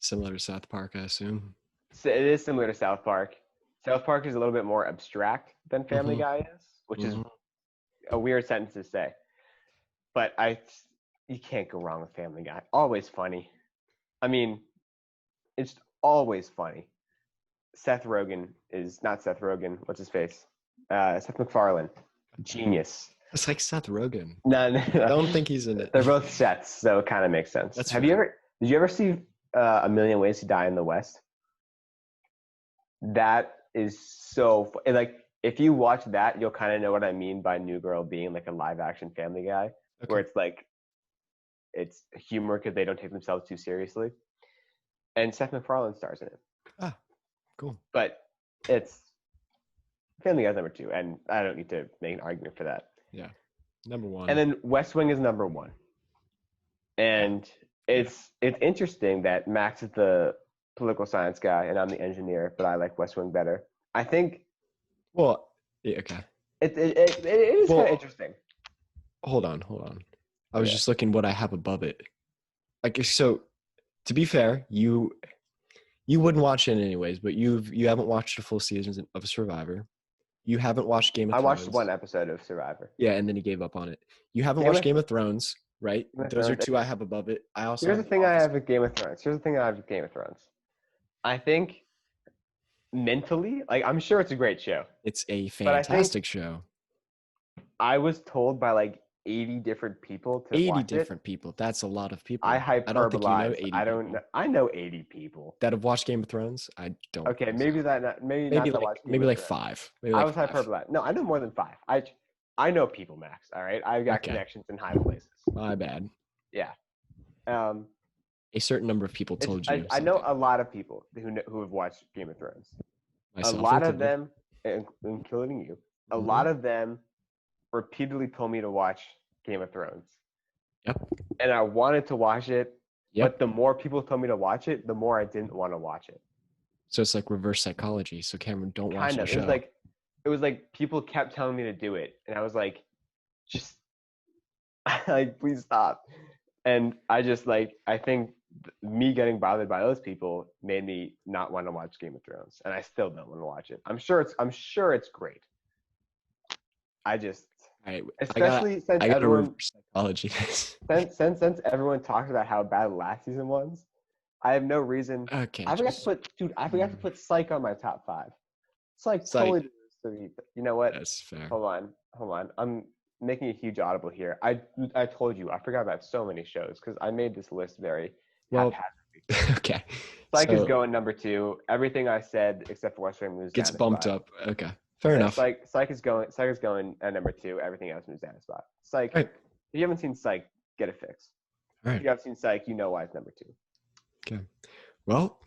Similar to South Park, I assume. So it is similar to South Park. South Park is a little bit more abstract than Family Guy is, which is a weird sentence to say. But you can't go wrong with Family Guy. Always funny. I mean, it's always funny. Seth Rogen is not Seth Rogen. What's his face? Seth MacFarlane. Genius. It's like Seth Rogen. No. I don't think he's in it. They're both Seths, so it kind of makes sense. Did you ever see A Million Ways to Die in the West? That is so like if you watch that, you'll kind of know what I mean by New Girl being like a live action Family Guy, where it's like it's humor because they don't take themselves too seriously. And Seth MacFarlane stars in it. Ah, cool. But it's Family Guy's number 2, and I don't need to make an argument for that. Yeah, number 1. And then West Wing is number 1. And it's interesting that Max is the political science guy and I'm the engineer, but I like West Wing better. I think. Well, yeah, okay. It is kind of interesting. Hold on. I was just looking what I have above it. Like, so to be fair, you wouldn't watch it anyways, but you haven't watched the full seasons of Survivor. You haven't watched Game of Thrones. I watched one episode of Survivor. Yeah, and then he gave up on it. You haven't watched Game of Thrones, right? Those are 2 I have above it. I also Here's the thing I have with Game of Thrones. I think mentally, like I'm sure it's a great show. It's a fantastic show. I was told by like 80 different people to 80 watch different people. That's a lot of people. I don't think you know 80 I don't know. I know 80 people that have watched Game of Thrones. I don't. Okay, maybe like 5. I was hyperbolized. No, I know more than 5. I know people, Max. All right, I've got connections in high places. My bad. Yeah. A certain number of people told you. I know a lot of people who have watched Game of Thrones. Myself a lot of them, including you, a lot of them repeatedly told me to watch Game of Thrones. Yep. And I wanted to watch it, but the more people told me to watch it, the more I didn't want to watch it. So it's like reverse psychology. So Cameron, don't watch the show. It was like people kept telling me to do it, and I was like, just like please stop. And I just like I think me getting bothered by those people made me not want to watch Game of Thrones, and I still don't want to watch it. I'm sure it's great. Especially since everyone psychology. since everyone talked about how bad last season was, I have no reason. Okay. I forgot to put Psych on my top 5. Psych totally deserves to be. You know what? That's fair. Hold on. I'm making a huge audible here. I told you I forgot about so many shows because I made this list very haphazardly. Okay. Psych is going number 2. Everything I said except for West Wing gets bumped up. Okay. Fair enough. Psych is going at number 2. Everything else moves down a spot. Psych. Right. If you haven't seen Psych, get it fixed. All right. If you haven't seen Psych, you know why it's number 2. Okay. Well,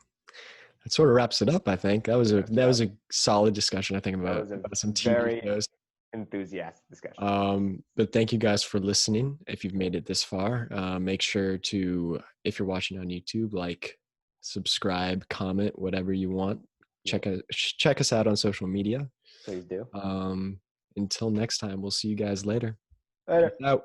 that sort of wraps it up. I think that was a solid discussion. I think about some TV shows. Enthusiastic discussion. But thank you guys for listening. If you've made it this far, make sure to, if you're watching on YouTube, like, subscribe, comment, whatever you want. Check us out on social media. Please do. Until next time, we'll see you guys later. Later. Peace out.